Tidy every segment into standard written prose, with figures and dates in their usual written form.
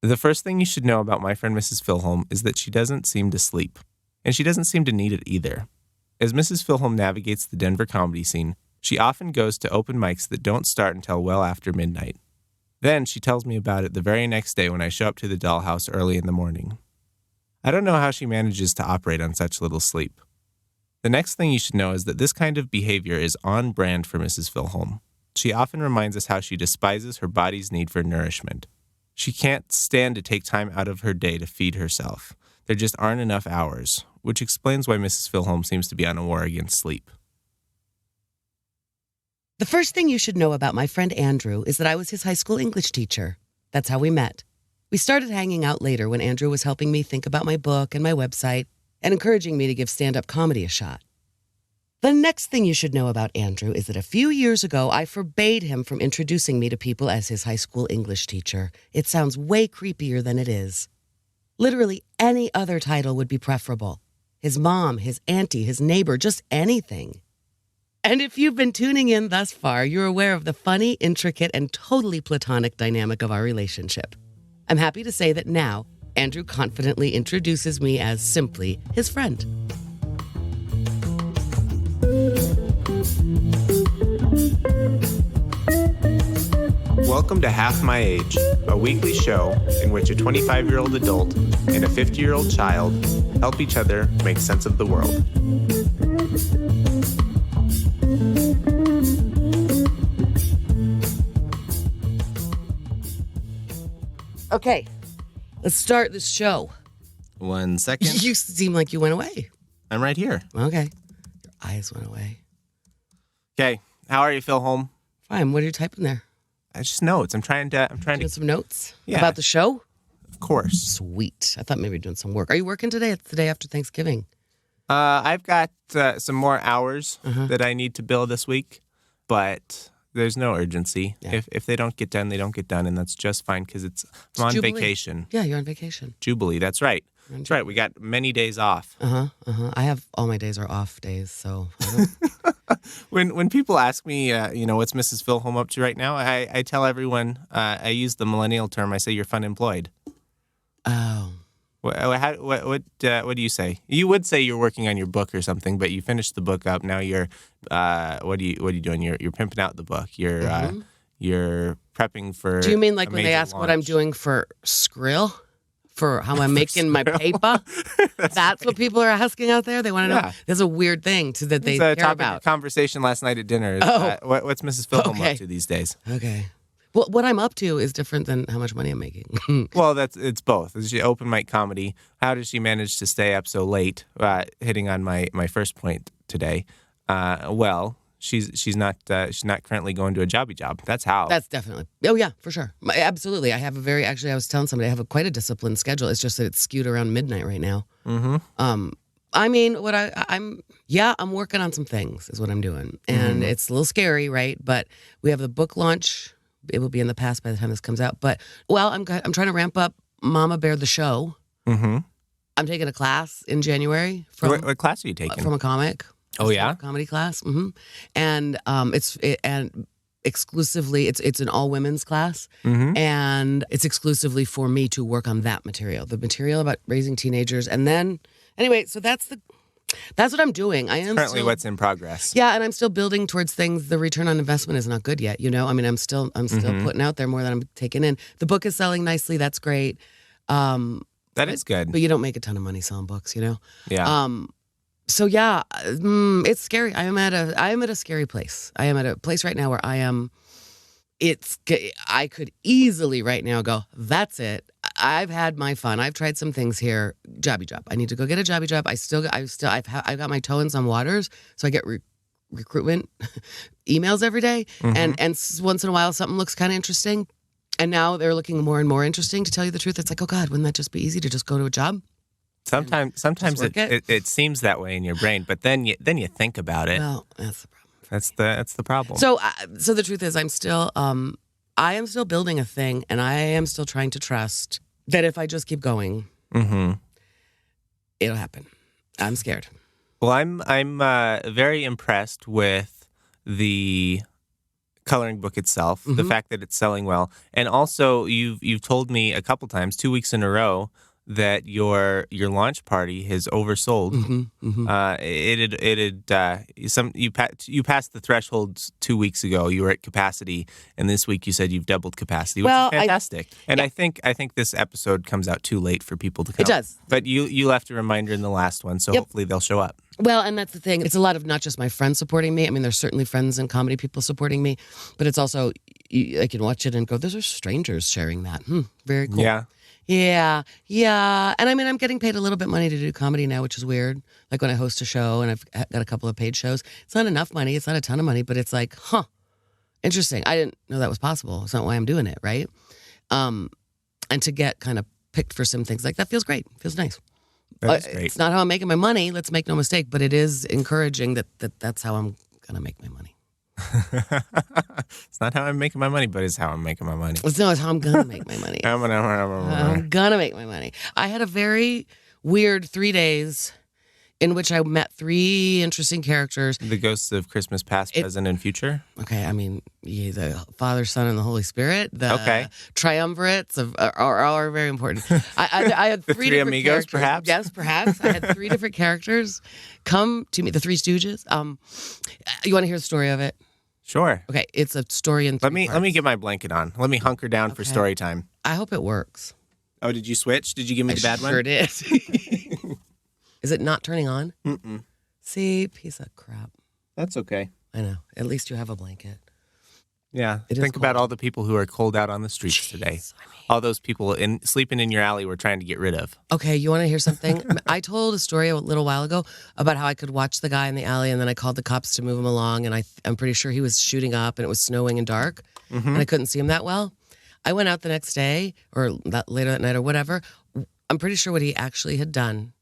The first thing you should know about my friend Mrs. Filholm is that she doesn't seem to sleep, and she doesn't seem to need it either. As Mrs. Filholm navigates the Denver comedy scene, she often goes to open mics that don't start until well after midnight. Then she tells me about it the very next day when I show up to the dollhouse early in the morning. I don't know how she manages to operate on such little sleep. The next thing you should know is that this kind of behavior is on brand for Mrs. Filholm. She often reminds us how she despises her body's need for nourishment. She can't stand to take time out of her day to feed herself. There just aren't enough hours, which explains why Mrs. Filholm seems to be on a war against sleep. The first thing you should know about my friend Andrew is that I was his high school English teacher. That's how we met. We started hanging out later when Andrew was helping me think about my book and my website and encouraging me to give stand-up comedy a shot. The next thing you should know about Andrew is that a few years ago, I forbade him from introducing me to people as his high school English teacher. It sounds way creepier than it is. Literally any other title would be preferable. His mom, his auntie, his neighbor, just anything. And if you've been tuning in thus far, you're aware of the funny, intricate, and totally platonic dynamic of our relationship. I'm happy to say that now, Andrew confidently introduces me as simply his friend. Welcome to Half My Age, a weekly show in which a 25-year-old adult and a 50-year-old child help each other make sense of the world. Okay, let's start this show. 1 second. You seem like you went away. I'm right here. Okay. Your eyes went away. Okay, how are you, Filholm? Fine. What are you typing there? I just notes. I'm trying to. Doing some notes? Yeah. About the show? Of course. Sweet. I thought maybe you're doing some work. Are you working today? It's the day after Thanksgiving. I've got some more hours that I need to bill this week, but there's no urgency. Yeah. If they don't get done, they don't get done, and that's just fine because I'm on Jubilee. vacation. Yeah, you're on vacation. Jubilee, that's right. That's right. We got many days off. I have all my days are off days, so I don't... When people ask me, what's Mrs. Filholm up to right now, I tell everyone, I use the millennial term. I say you're fun employed. Oh. What do you say? You would say you're working on your book or something, but you finished the book up. Now you're what are you doing? You're pimping out the book. You're prepping for. Do you mean like a when they major ask what I'm launch? doing for Skrill? For how I'm making my paper? That's what people are asking out there? They want to know? Yeah. There's a weird thing that they It's care a topic about. of conversation last night at dinner. What's Mrs. Filholm up to these days? Okay. Well, what I'm up to is different than how much money I'm making. Well, it's both. It's open mic comedy. How does she manage to stay up so late? Hitting on my first point today. Well, she's not currently going to a jobby job. That's how. That's definitely. Oh yeah, for sure. Absolutely. I have I was telling somebody I have quite a disciplined schedule. It's just that it's skewed around midnight right now. Mm-hmm. I mean, what I'm working on some things is what I'm doing, and it's a little scary, right? But we have the book launch. It will be in the past by the time this comes out. But I'm trying to ramp up Mama Bear the show. Mm-hmm. I'm taking a class in January. What class are you taking? From a comic. Oh yeah, comedy class. Mm-hmm. And and exclusively it's an all women's class, and it's exclusively for me to work on that material, the material about raising teenagers, and then anyway, so that's what I'm doing. I am currently what's in progress. Yeah, and I'm still building towards things. The return on investment is not good yet. I mean, I'm still putting out there more than I'm taking in. The book is selling nicely. That's great. That is good. But you don't make a ton of money selling books, Yeah. So yeah, it's scary. I am at a scary place. I am at a place right now where I could easily right now go, that's it. I've had my fun. I've tried some things here. Jobby job. I need to go get a jobby job. I've got my toe in some waters, so I get recruitment emails every day, and once in a while something looks kind of interesting, and now they're looking more and more interesting. To tell you the truth, it's like, oh God, wouldn't that just be easy to just go to a job? Sometimes it seems that way in your brain, but then you think about it. Well, that's the problem. That's the problem. So the truth is, I am still building a thing, and I am still trying to trust that if I just keep going, it'll happen. I'm scared. Well, I'm very impressed with the coloring book itself, the fact that it's selling well, and also you've told me a couple times, 2 weeks in a row, that your launch party has oversold. You passed the thresholds 2 weeks ago. You were at capacity, and this week you said you've doubled capacity, which is fantastic. I think this episode comes out too late for people to come. It does, but you left a reminder in the last one, so hopefully they'll show up. Well, and that's the thing. It's a lot of not just my friends supporting me. I mean, there's certainly friends and comedy people supporting me, but it's also I can watch it and go, those are strangers sharing that. Very cool. Yeah. And I mean, I'm getting paid a little bit money to do comedy now, which is weird. Like when I host a show and I've got a couple of paid shows. It's not enough money. It's not a ton of money, but it's like, interesting. I didn't know that was possible. It's not why I'm doing it, right? And to get kind of picked for some things like that feels great. Feels nice. That's great. It's not how I'm making my money. Let's make no mistake. But it is encouraging that's how I'm going to make my money. It's not how I'm making my money, but it's how I'm making my money. No, it's how I'm going to make my money. I'm going to make my money. I had a very weird 3 days in which I met 3 interesting characters. The ghosts of Christmas past, present, and future? Okay, I mean, the Father, Son, and the Holy Spirit. The triumvirates are very important. I had 3 the three amigos, characters. perhaps? Yes, perhaps. I had 3 different characters come to me, the Three Stooges. You want to hear the story of it? Sure. Okay, it's a story in 3 parts. Let me get my blanket on. Let me hunker down for story time. I hope it works. Oh, did you switch? Did you give me the bad one? Sure did. Is it not turning on? Mm-mm. See, piece of crap. That's okay. I know. At least you have a blanket. Yeah. Think about all the people who are cold out on the streets today. I mean, all those people sleeping in your alley we're trying to get rid of. Okay, you want to hear something? I told a story a little while ago about how I could watch the guy in the alley, and then I called the cops to move him along, and I'm pretty sure he was shooting up, and it was snowing and dark, and I couldn't see him that well. I went out the next day, or later that night, or whatever. I'm pretty sure what he actually had done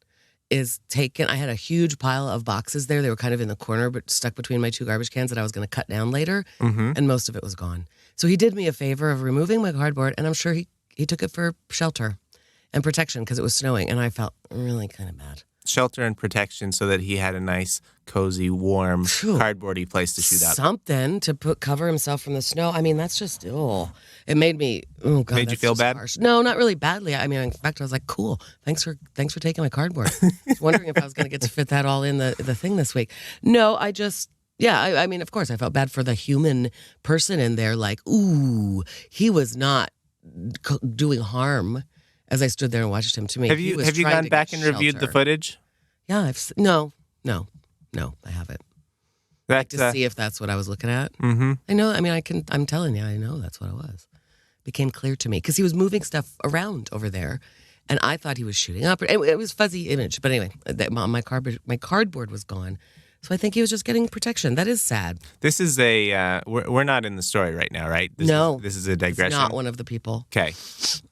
is I had a huge pile of boxes there. They were kind of in the corner, but stuck between my 2 garbage cans that I was going to cut down later, and most of it was gone. So he did me a favor of removing my cardboard, and I'm sure he took it for shelter and protection because it was snowing, and I felt really kind of bad. Shelter and protection so that he had a nice, cozy, warm, cardboardy place to shoot up. Something to cover himself from the snow. I mean, that's just, it made me, God. Made you feel bad? Harsh. No, not really badly. I mean, in fact, I was like, cool. Thanks for taking my cardboard. I was wondering if I was going to get to fit that all in the thing this week. No, I just, I mean, of course, I felt bad for the human person in there. Like, ooh, he was not doing harm. As I stood there and watched him, to me, have you gone back and reviewed the footage? Yeah, no, I haven't. To see if that's what I was looking at. Mm-hmm. I know. I mean, I'm telling you, I know that's what it was. It became clear to me because he was moving stuff around over there, and I thought he was shooting up. It was fuzzy image, but anyway, my cardboard was gone. So I think he was just getting protection. That is sad. This is we're not in the story right now, right? This is a digression. It's not one of the people. Okay.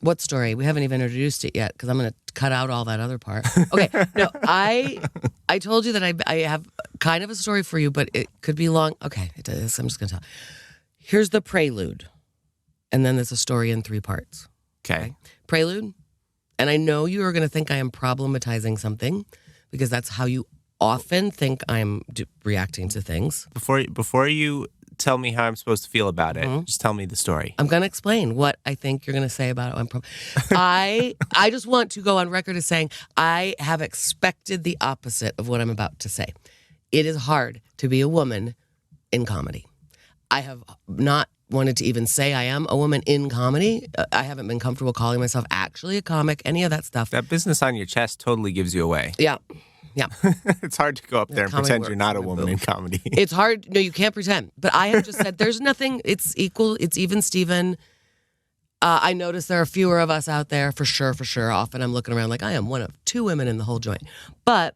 What story? We haven't even introduced it yet because I'm going to cut out all that other part. Okay. No, I told you that I have kind of a story for you, but it could be long. Okay. It is. I'm just going to tell. Here's the prelude. And then there's a story in 3 parts. Okay. Prelude. And I know you are going to think I am problematizing something because that's how you often think I'm reacting to things. Before you tell me how I'm supposed to feel about it, just tell me the story. I'm going to explain what I think you're going to say about it. I just want to go on record as saying I have expected the opposite of what I'm about to say. It is hard to be a woman in comedy. I have not wanted to even say I am a woman in comedy. I haven't been comfortable calling myself actually a comic, any of that stuff. That business on your chest totally gives you away. Yeah. It's hard to go up there and pretend you're not a woman in comedy. It's hard. No, you can't pretend. But I have just said there's nothing. It's equal. It's even Steven. I notice there are fewer of us out there for sure. Often I'm looking around like I am one of 2 women in the whole joint. But,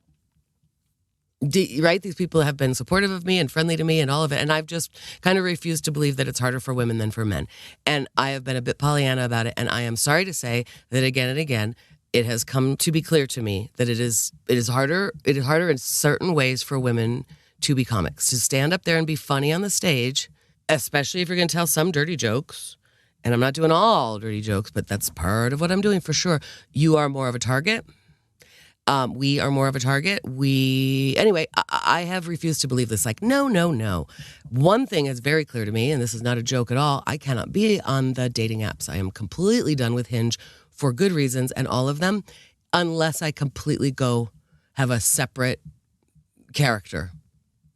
right, these people have been supportive of me and friendly to me and all of it. And I've just kind of refused to believe that it's harder for women than for men. And I have been a bit Pollyanna about it. And I am sorry to say that again and again, it has come to be clear to me that it is harder in certain ways for women to be comics, to stand up there and be funny on the stage, especially if you're going to tell some dirty jokes. And I'm not doing all dirty jokes, but that's part of what I'm doing for sure. You are more of a target. We are more of a target. Anyway, I have refused to believe this. Like, no. One thing is very clear to me, and this is not a joke at all. I cannot be on the dating apps. I am completely done with Hinge for good reasons, and all of them, unless I completely go have a separate character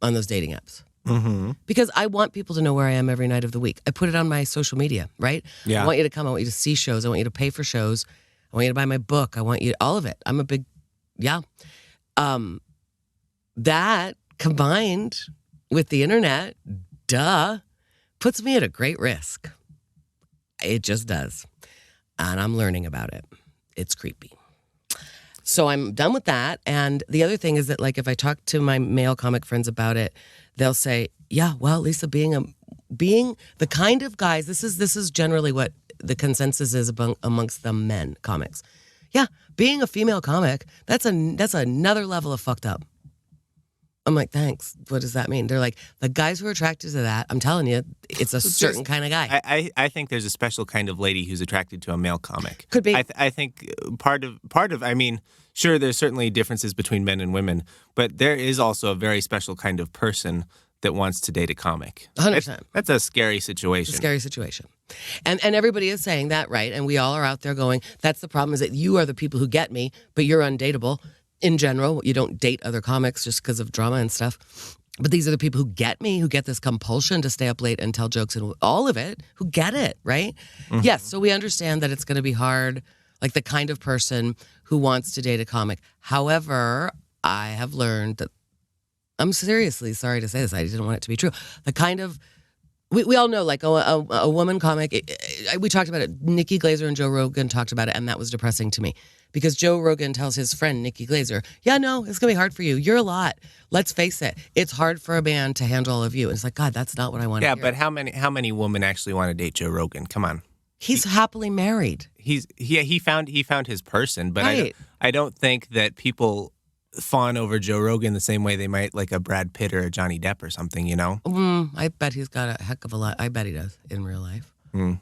on those dating apps. Mm-hmm. Because I want people to know where I am every night of the week. I put it on my social media, right? Yeah. I want you to come. I want you to see shows. I want you to pay for shows. I want you to buy my book. I want you all of it. I'm a big, yeah. That combined with the internet, puts me at a great risk. It just does. And I'm learning about it. It's creepy. So I'm done with that. And the other thing is that, like, if I talk to my male comic friends about it, they'll say, yeah, well, Lisa, being the kind of guys, this is generally what the consensus is amongst the men comics. Yeah, being a female comic, that's another level of fucked up. I'm like, thanks. What does that mean? They're like, the guys who are attracted to that, I'm telling you, it's a certain kind of guy. I think there's a special kind of lady who's attracted to a male comic. Could be. I think part of, I mean, sure, there's certainly differences between men and women, but there is also a very special kind of person that wants to date a comic. 100%. That's a scary situation. It's a scary situation. And everybody is saying that, right? And we all are out there going, that's the problem, is that you are the people who get me, but you're undateable. In general, you don't date other comics just because of drama and stuff. But these are the people who get me, who get this compulsion to stay up late and tell jokes and all of it, who get it, right? Mm-hmm. Yes, so we understand that it's going to be hard, like the kind of person who wants to date a comic. However, I have learned that, I'm seriously sorry to say this, I didn't want it to be true. The kind of, we all know, like a woman comic, we talked about it, Nikki Glaser and Joe Rogan talked about it, and that was depressing to me. Because Joe Rogan tells his friend, Nikki Glaser, yeah, no, it's going to be hard for you. You're a lot. Let's face it. It's hard for a man to handle all of you. And it's like, God, that's not what I want to hear. Yeah, but how many women actually want to date Joe Rogan? Come on. He's happily married. He found his person, but right. I don't think that people fawn over Joe Rogan the same way they might like a Brad Pitt or a Johnny Depp or something, you know? I bet he's got a heck of a lot. I bet he does in real life. Mm.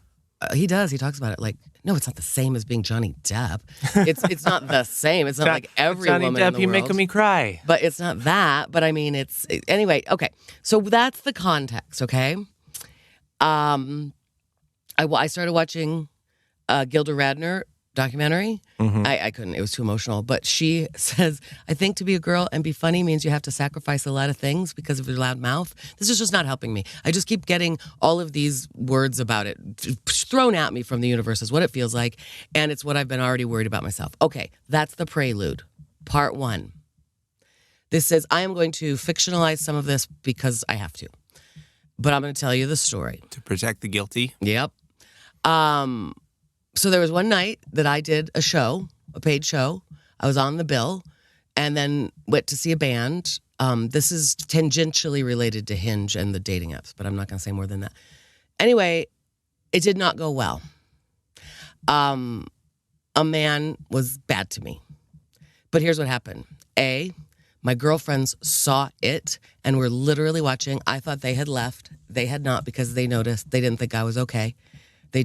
He does. He talks about it like, no, it's not the same as being Johnny Depp. It's not the same. It's not like every Johnny woman Depp, in the you're world. making me cry. But it's not that. But I mean, anyway. Okay, so that's the context. Okay, I started watching Gilda Radner documentary. Mm-hmm. I couldn't. It was too emotional. But she says, I think to be a girl and be funny means you have to sacrifice a lot of things because of your loud mouth. This is just not helping me. I just keep getting all of these words about it thrown at me from the universe is what it feels like. And it's what I've been already worried about myself. Okay, that's the prelude. Part 1. This says, I am going to fictionalize some of this because I have to. But I'm going to tell you the story. To protect the guilty? Yep. So there was one night that I did a paid show. I was on the bill and then went to see a band. This is tangentially related to Hinge and the dating apps, but I'm not going to say more than that. Anyway, it did not go well. A man was bad to me. But here's what happened. My girlfriends saw it and were literally watching. I thought they had left. They had not because they noticed. They didn't think I was okay. They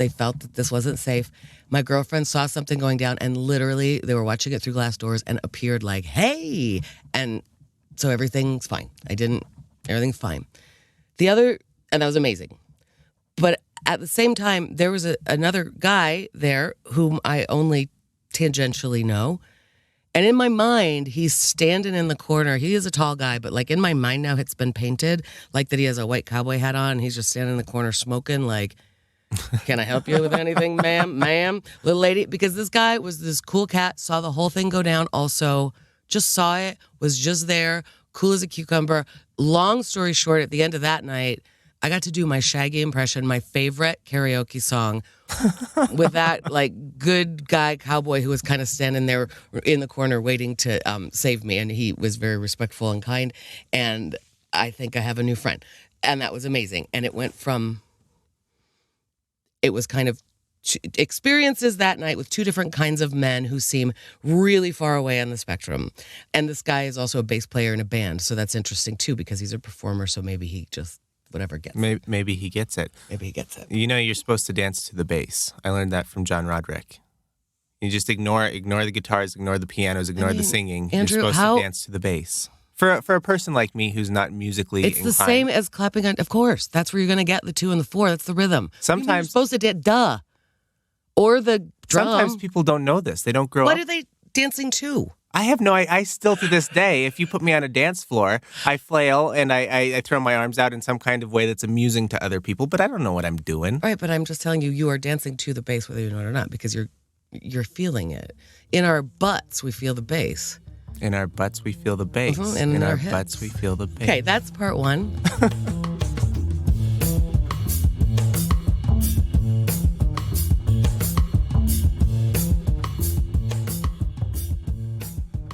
felt that this wasn't safe. My girlfriend saw something going down and literally they were watching it through glass doors and appeared like, hey. And so everything's fine. Everything's fine. And that was amazing. But at the same time, there was another guy there whom I only tangentially know. And in my mind, he's standing in the corner. He is a tall guy, but like in my mind now, it's been painted like that he has a white cowboy hat on. And he's just standing in the corner smoking like, can I help you with anything, ma'am, little lady? Because this guy was this cool cat, saw the whole thing go down. Also, just saw it, was just there, cool as a cucumber. Long story short, at the end of that night, I got to do my Shaggy impression, my favorite karaoke song, with that like good guy cowboy who was kind of standing there in the corner waiting to save me, and he was very respectful and kind. And I think I have a new friend, and that was amazing. And it was kind of experiences that night with two different kinds of men who seem really far away on the spectrum. And this guy is also a bass player in a band, so that's interesting too because he's a performer, so maybe he just whatever gets it. Maybe he gets it. Maybe he gets it. You know you're supposed to dance to the bass. I learned that from John Roderick. You just ignore the guitars, ignore the pianos, ignore the singing. Andrew, You're supposed to dance to the bass. For a person like me who's not musically It's inclined. the same as clapping on, of course. That's where you're going to get the 2 and the 4. That's the rhythm. Sometimes you're supposed to duh. Or the drum. Sometimes people don't know this. They don't grow up. What are they dancing to? I have no idea. I still, to this day, if you put me on a dance floor, I flail and I throw my arms out in some kind of way that's amusing to other people, but I don't know what I'm doing. Right, but I'm just telling you, you are dancing to the bass whether you know it or not because you're feeling it. In our butts, we feel the bass. In our butts, we feel the bass. Mm-hmm, and in our hips. butts, we feel the bass. Okay, that's part 1.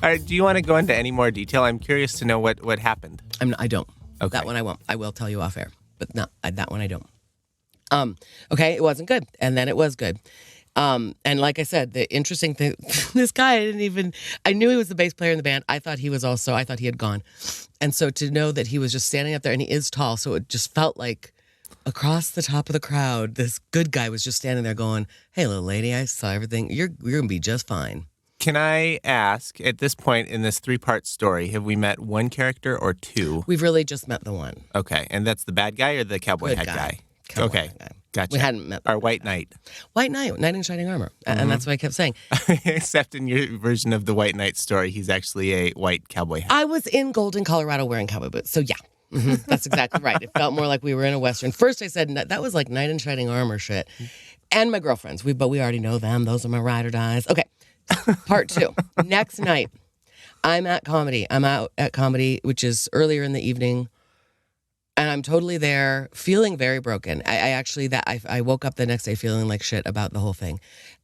All right, do you want to go into any more detail? I'm curious to know what happened. I don't. Okay. That one I won't. I will tell you off air, but no, that one I don't. Okay, it wasn't good, and then it was good. And like I said, the interesting thing, this guy, I knew he was the bass player in the band. I thought he had gone. And so to know that he was just standing up there, and he is tall, so it just felt like across the top of the crowd, this good guy was just standing there going, hey, little lady, I saw everything. You're going to be just fine. Can I ask, at this point in this 3-part story, have we met one character or 2? We've really just met the one. Okay, and that's the bad guy or the cowboy Good hat guy. guy? Okay, gotcha. We hadn't met our white knight. White knight in shining armor. Mm-hmm. And that's what I kept saying. Except in your version of the white knight story, he's actually a white cowboy hat. I was in Golden, Colorado wearing cowboy boots. So yeah, that's exactly right. It felt more like we were in a Western. First I said, that was like knight in shining armor shit. And my girlfriends, but we already know them. Those are my ride or dies. Okay, part 2. Next night, I'm at comedy. I'm out at comedy, which is earlier in the evening. And I'm totally there, feeling very broken. I woke up the next day feeling like shit about the whole thing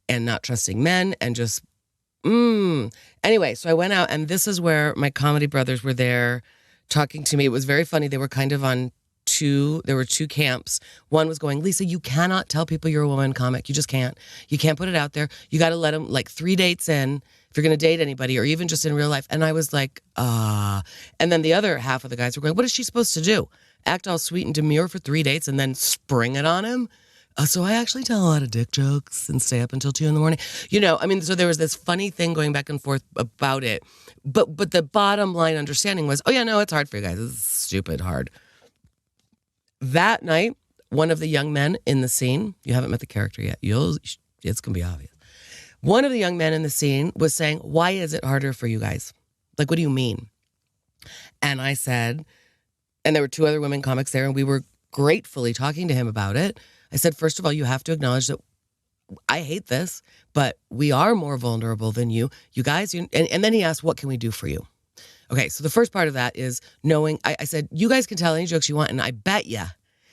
and not trusting men and just, Anyway, so I went out, and this is where my comedy brothers were there talking to me. It was very funny. They were kind of on there were 2 camps. One was going, Lisa, you cannot tell people you're a woman comic. You just can't. You can't put it out there. You got to let them, like 3 dates in, if you're going to date anybody or even just in real life. And I was like, And then the other half of the guys were going, what is she supposed to do? Act all sweet and demure for 3 dates and then spring it on him? So I actually tell a lot of dick jokes and stay up until 2 a.m. So there was this funny thing going back and forth about it. But the bottom line understanding was, it's hard for you guys. It's stupid hard. That night, one of the young men in the scene, you haven't met the character yet. It's going to be obvious. One of the young men in the scene was saying, why is it harder for you guys? Like, what do you mean? And I said, and there were 2 other women comics there, and we were gratefully talking to him about it. I said, first of all, you have to acknowledge that I hate this, but we are more vulnerable than you. You guys, and then he asked, what can we do for you? Okay, so the first part of that is knowing, I said, you guys can tell any jokes you want, and I bet you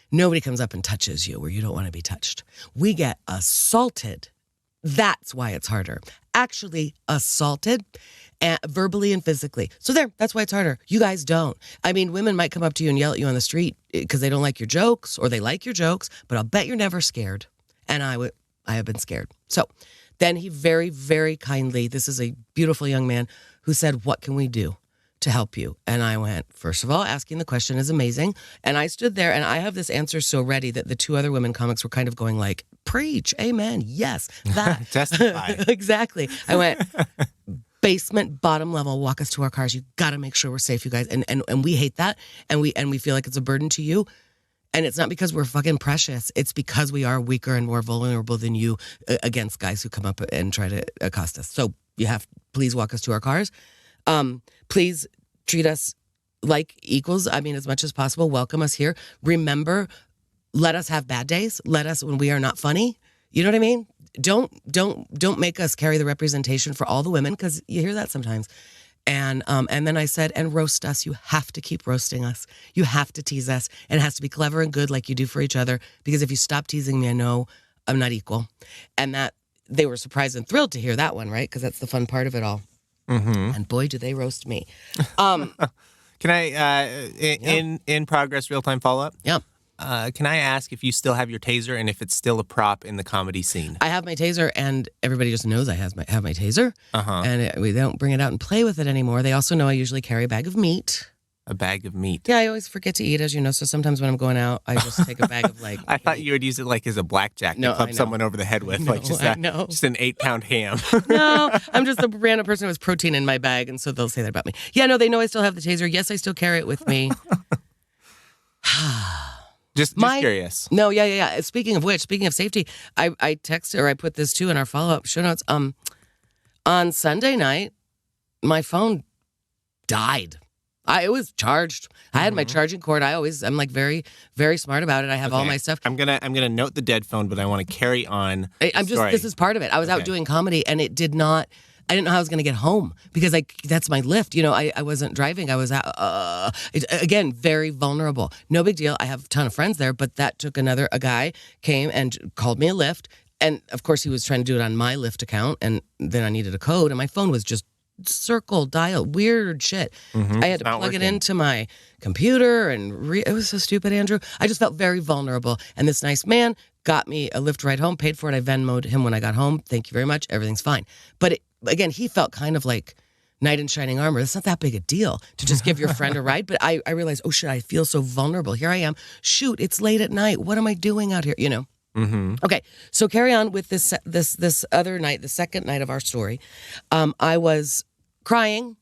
nobody comes up and touches you where you don't want to be touched. We get assaulted. That's why it's harder. Actually assaulted, verbally and physically. So that's why it's harder. You guys don't. I mean, women might come up to you and yell at you on the street because they don't like your jokes or they like your jokes, but I'll bet you're never scared. And I have been scared. So then he very, very kindly, this is a beautiful young man who said, what can we do to help you? And I went, first of all, asking the question is amazing. And I stood there and I have this answer so ready that the 2 other women comics were kind of going like, preach, amen, yes, that. Testify. Exactly. I went, basement, bottom level, walk us to our cars. You got to make sure we're safe, you guys. And we hate that. And we feel like it's a burden to you. And it's not because we're fucking precious. It's because we are weaker and more vulnerable than you against guys who come up and try to accost us. So please walk us to our cars. Please treat us like equals. I mean, as much as possible. Welcome us here. Remember, let us have bad days. Let us when we are not funny. You know what I mean? Don't make us carry the representation for all the women, because you hear that sometimes. And then I said, and roast us. You have to keep roasting us. You have to tease us. And it has to be clever and good like you do for each other. Because if you stop teasing me, I know I'm not equal. And that they were surprised and thrilled to hear that one, right? Because that's the fun part of it all. Mm-hmm. And boy, do they roast me. Can I, in progress, real-time follow-up? Yeah. Can I ask if you still have your taser and if it's still a prop in the comedy scene? I have my taser, and everybody just knows I have my taser. Uh-huh. And we don't bring it out and play with it anymore. They also know I usually carry a bag of meat. A bag of meat. Yeah, I always forget to eat, as you know. So sometimes when I'm going out, I just take a bag of like. I thought you would use it like as a blackjack to club someone over the head with, No, like just I know. just an 8-pound ham. No, I'm just a random person who has protein in my bag, and so they'll say that about me. Yeah, no, they know I still have the taser. Yes, I still carry it with me. just curious. No, yeah. Speaking of which, speaking of safety, I texted, or I put this too in our follow-up show notes. On Sunday night, my phone died. It was charged. I had my charging cord. I'm like very, very smart about it. I have all my stuff. I'm gonna note the dead phone, but I want to carry on. This is part of it. I was out doing comedy, and it did not. I didn't know how I was going to get home because that's my lift. You know, I wasn't driving. I was out. Again, very vulnerable. No big deal. I have a ton of friends there, but that took a guy came and called me a lift. And of course, he was trying to do it on my Lyft account. And then I needed a code, and my phone was just circle, dial, weird shit. I had to plug it into my computer, and it was so stupid, Andrew. I just felt very vulnerable. And this nice man got me a Lyft ride home, paid for it. I Venmo'd him when I got home. Thank you very much. Everything's fine. But again, he felt kind of like knight in shining armor. It's not that big a deal to just give your friend a ride. But I realized, oh shit, I feel so vulnerable. Here I am. Shoot, it's late at night. What am I doing out here? You know? Okay, so carry on with this other night, the second night of our story. I was crying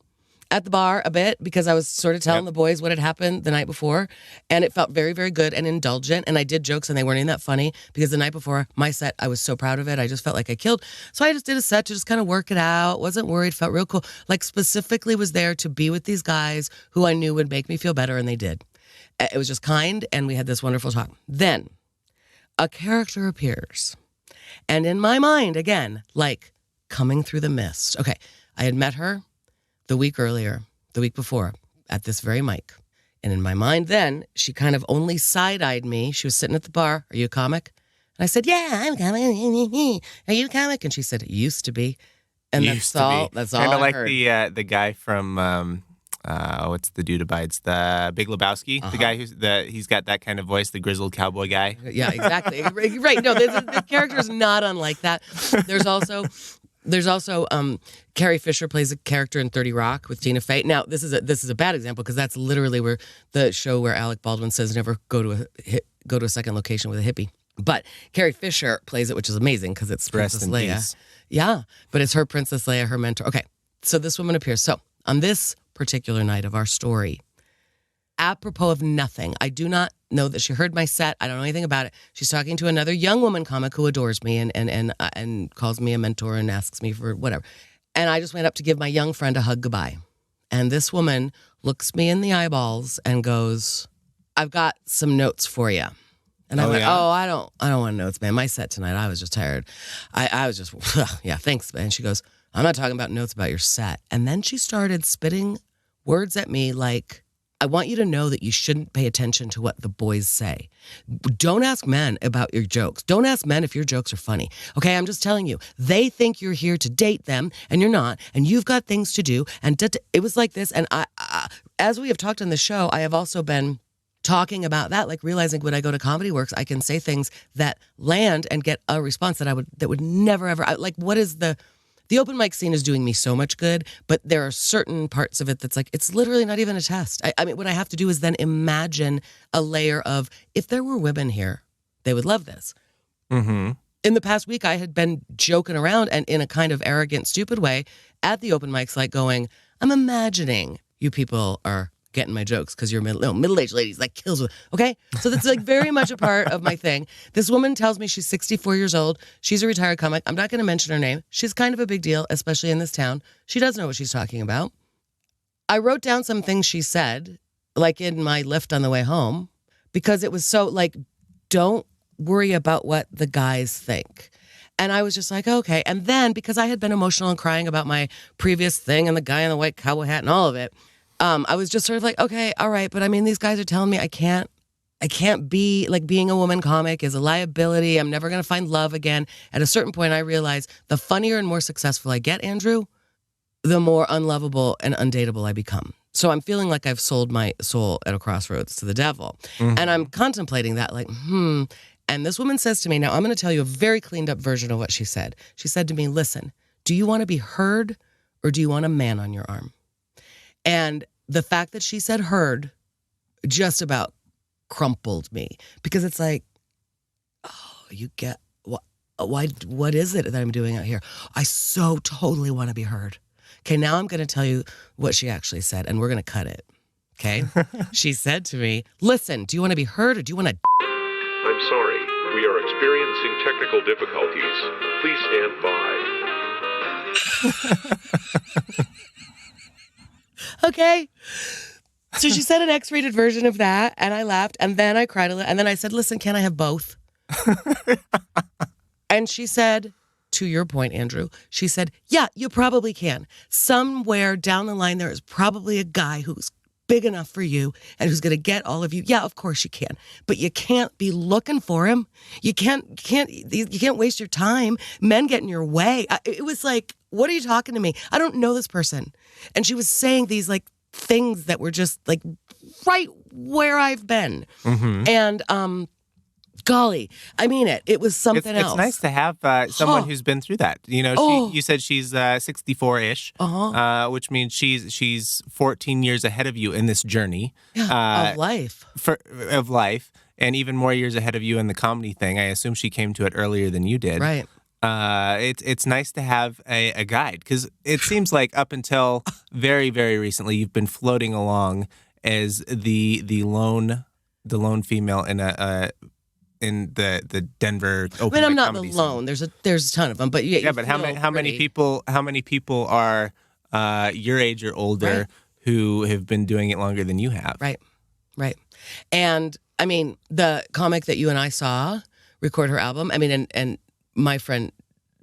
at the bar a bit because I was sort of telling the boys what had happened the night before, and it felt very, very good and indulgent, and I did jokes and they weren't even that funny because the night before, my set, I was so proud of it. I just felt like I killed. So I just did a set to just kind of work it out. Wasn't worried, felt real cool. Like specifically was there to be with these guys who I knew would make me feel better, and they did. It was just kind, and we had this wonderful talk. Then a character appears, and in my mind, again, like coming through the mist. Okay, I had met her the week before, at this very mic. And in my mind then, she kind of only side-eyed me. She was sitting at the bar. Are you a comic? And I said, yeah, I'm a comic. Are you a comic? And she said, used to be. And that's all kind of I like heard. the guy from, what's the dude abides? The Big Lebowski? The guy he's got that kind of voice, the grizzled cowboy guy. Yeah, exactly. Right. No, the character's not unlike that. There's also Carrie Fisher plays a character in 30 Rock with Tina Fey. Now, this is a bad example because that's literally where the show where Alec Baldwin says never go to a second location with a hippie. But Carrie Fisher plays it, which is amazing because it's Princess Leia. Peace. Yeah, but it's her Princess Leia, her mentor. Okay, so this woman appears. So on this particular night of our story, apropos of nothing, I do not know that she heard my set. I don't know anything about it. She's talking to another young woman comic who adores me and calls me a mentor and asks me for whatever. And I just went up to give my young friend a hug goodbye. And this woman looks me in the eyeballs and goes, I've got some notes for you. And I went, I don't want notes, man. My set tonight, I was just tired. I was just, yeah, thanks, man. And she goes, I'm not talking about notes about your set. And then she started spitting words at me like, I want you to know that you shouldn't pay attention to what the boys say. Don't ask men about your jokes. Don't ask men if your jokes are funny. Okay, I'm just telling you. They think you're here to date them, and you're not, and you've got things to do. And it was like this. And I, as we have talked on the show, I have also been talking about that, like realizing when I go to Comedy Works, I can say things that land and get a response that would never ever. Like, what is the open mic scene is doing me so much good, but there are certain parts of it that's like, it's literally not even a test. I mean, what I have to do is then imagine a layer of, if there were women here, they would love this. Mm-hmm. In the past week, I had been joking around and in a kind of arrogant, stupid way at the open mics, like going, I'm imagining you people are getting my jokes because you're middle-aged ladies. That kills with, okay? So that's like very much a part of my thing. This woman tells me she's 64 years old. She's a retired comic. I'm not going to mention her name. She's kind of a big deal, especially in this town. She does know what she's talking about. I wrote down some things she said, like in my lift on the way home, because it was so like, don't worry about what the guys think. And I was just like, okay. And then because I had been emotional and crying about my previous thing and the guy in the white cowboy hat and all of it, I was just sort of like, okay, all right. But I mean, these guys are telling me I can't be, like, being a woman comic is a liability. I'm never going to find love again. At a certain point, I realized the funnier and more successful I get, Andrew, the more unlovable and undateable I become. So I'm feeling like I've sold my soul at a crossroads to the devil. Mm-hmm. And I'm contemplating that, like, And this woman says to me, now I'm going to tell you a very cleaned up version of what she said. She said to me, listen, do you want to be heard or do you want a man on your arm? And the fact that she said heard just about crumpled me, because it's like, oh, you get what is it that I'm doing out here? I so totally want to be heard. Okay, now I'm going to tell you what she actually said, and we're going to cut it. Okay? She said to me, listen, do you want to be heard or do you want to... I'm sorry. We are experiencing technical difficulties. Please stand by. Okay? So she said an X-rated version of that, and I laughed, and then I cried a little, and then I said, listen, can I have both? And she said, to your point, Andrew, she said, yeah, you probably can. Somewhere down the line, there is probably a guy who's big enough for you and who's going to get all of you. Yeah, of course you can. But you can't be looking for him. You can't waste your time. Men get in your way. It was like, what are you talking to me? I don't know this person. And she was saying these like things that were just like right where I've been. Mm-hmm. And, golly, I mean it. It was something else. It's nice to have someone who's been through that. You know, you said she's 64-ish, which means she's 14 years ahead of you in this journey of life. Of life, and even more years ahead of you in the comedy thing. I assume she came to it earlier than you did. Right. It's nice to have a guide, because it seems like up until very, very recently, you've been floating along as the lone female in the Denver open. I mean, I'm not comedy alone. scene. There's a ton of them, but yeah. But how many people are your age or older who have been doing it longer than you have? Right. And I mean, the comic that you and I saw record her album. I mean, and my friend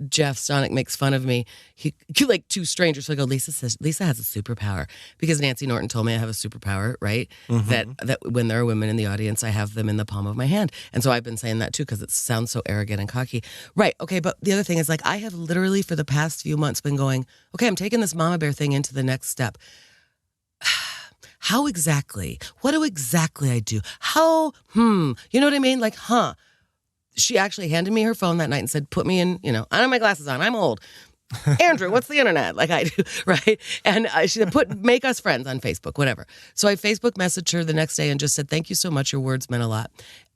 Jeff Stonick makes fun of me. He like two strangers. So I go, Lisa has a superpower, because Nancy Norton told me I have a superpower, right? Mm-hmm. That when there are women in the audience, I have them in the palm of my hand. And so I've been saying that too, because it sounds so arrogant and cocky. Right. Okay. But the other thing is, like, I have literally for the past few months been going, okay, I'm taking this mama bear thing into the next step. How exactly? What do exactly I do? How, you know what I mean? Like, She actually handed me her phone that night and said, put me in, I don't have my glasses on. I'm old. Andrew, what's the internet? Like I do, right? And she said, make us friends on Facebook, whatever. So I Facebook messaged her the next day and just said, thank you so much. Your words meant a lot.